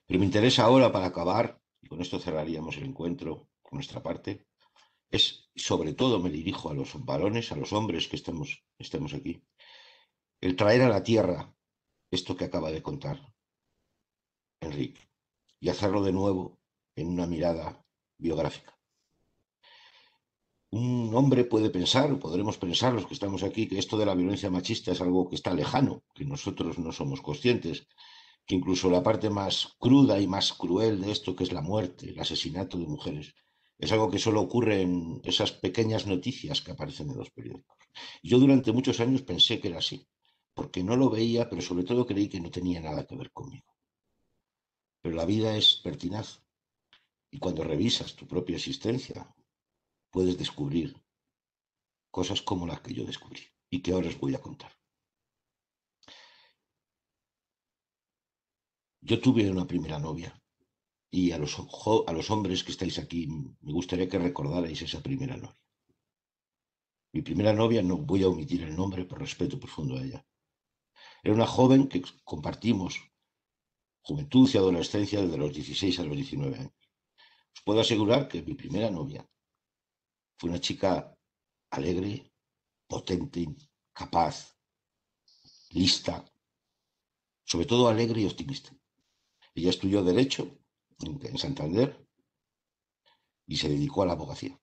Pero me interesa ahora, para acabar, y con esto cerraríamos el encuentro por nuestra parte, es, sobre todo me dirijo a los varones, a los hombres que estemos aquí, el traer a la tierra esto que acaba de contar Enrique y hacerlo de nuevo en una mirada biográfica. Un hombre puede pensar, o podremos pensar los que estamos aquí, que esto de la violencia machista es algo que está lejano, que nosotros no somos conscientes, que incluso la parte más cruda y más cruel de esto, que es la muerte, el asesinato de mujeres, es algo que solo ocurre en esas pequeñas noticias que aparecen en los periódicos. Yo durante muchos años pensé que era así, porque no lo veía, pero sobre todo creí que no tenía nada que ver conmigo. Pero la vida es pertinaz, y cuando revisas tu propia existencia, puedes descubrir cosas como las que yo descubrí y que ahora os voy a contar. Yo tuve una primera novia y a los hombres que estáis aquí me gustaría que recordarais esa primera novia. Mi primera novia, no voy a omitir el nombre por respeto profundo a ella. Era una joven que compartimos juventud y adolescencia desde los 16 a los 19 años. Os puedo asegurar que mi primera novia fue una chica alegre, potente, capaz, lista, sobre todo alegre y optimista. Ella estudió Derecho en Santander y se dedicó a la abogacía.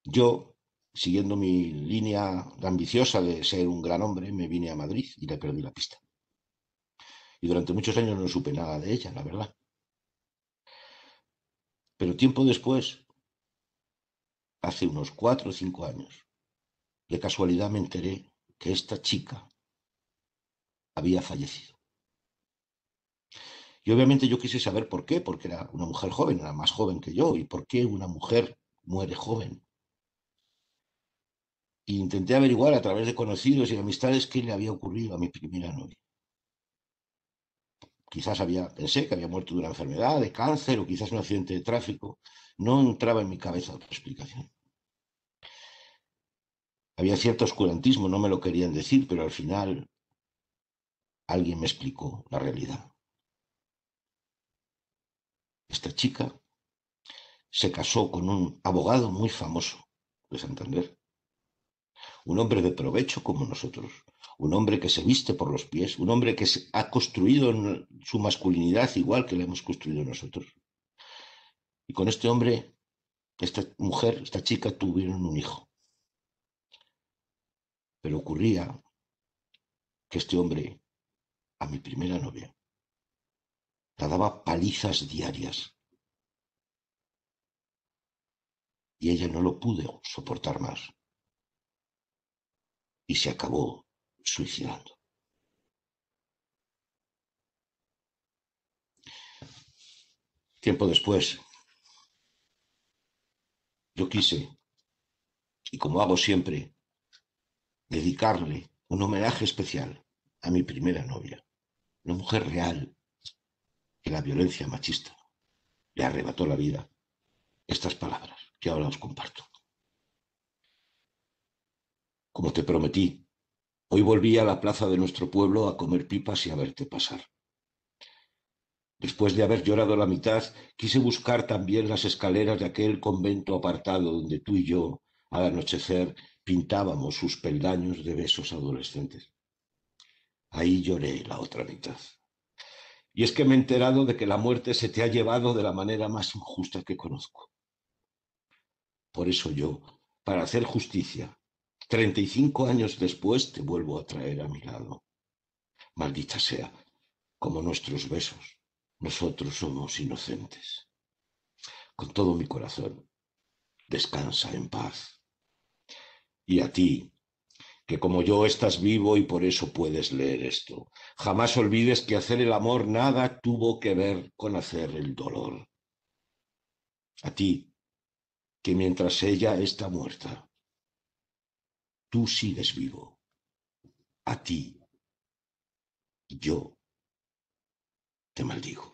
Yo, siguiendo mi línea ambiciosa de ser un gran hombre, me vine a Madrid y le perdí la pista. Y durante muchos años no supe nada de ella, la verdad. Pero tiempo después, hace unos 4 o 5 años, de casualidad me enteré que esta chica había fallecido. Y obviamente yo quise saber por qué, porque era una mujer joven, era más joven que yo, y por qué una mujer muere joven. E intenté averiguar a través de conocidos y amistades qué le había ocurrido a mi primera novia. Quizás pensé que había muerto de una enfermedad, de cáncer o quizás un accidente de tráfico. No entraba en mi cabeza otra explicación. Había cierto oscurantismo, no me lo querían decir, pero al final alguien me explicó la realidad. Esta chica se casó con un abogado muy famoso de Santander, un hombre de provecho como nosotros, un hombre que se viste por los pies, un hombre que ha construido su masculinidad igual que la hemos construido nosotros. Y con este hombre, esta mujer, esta chica tuvieron un hijo. Pero ocurría que este hombre, a mi primera novia, la daba palizas diarias. Y ella no lo pudo soportar más. Y se acabó suicidando. Tiempo después, yo quise, y como hago siempre, dedicarle un homenaje especial a mi primera novia, una mujer real que la violencia machista le arrebató la vida. Estas palabras que ahora os comparto. Como te prometí, hoy volví a la plaza de nuestro pueblo a comer pipas y a verte pasar. Después de haber llorado la mitad, quise buscar también las escaleras de aquel convento apartado donde tú y yo, al anochecer, pintábamos sus peldaños de besos adolescentes. Ahí lloré la otra mitad. Y es que me he enterado de que la muerte se te ha llevado de la manera más injusta que conozco. Por eso yo, para hacer justicia, 35 años después te vuelvo a traer a mi lado. Maldita sea, como nuestros besos, nosotros somos inocentes. Con todo mi corazón, descansa en paz. Y a ti, que como yo estás vivo y por eso puedes leer esto, jamás olvides que hacer el amor nada tuvo que ver con hacer el dolor. A ti, que mientras ella está muerta, tú sigues vivo. A ti, yo te maldigo.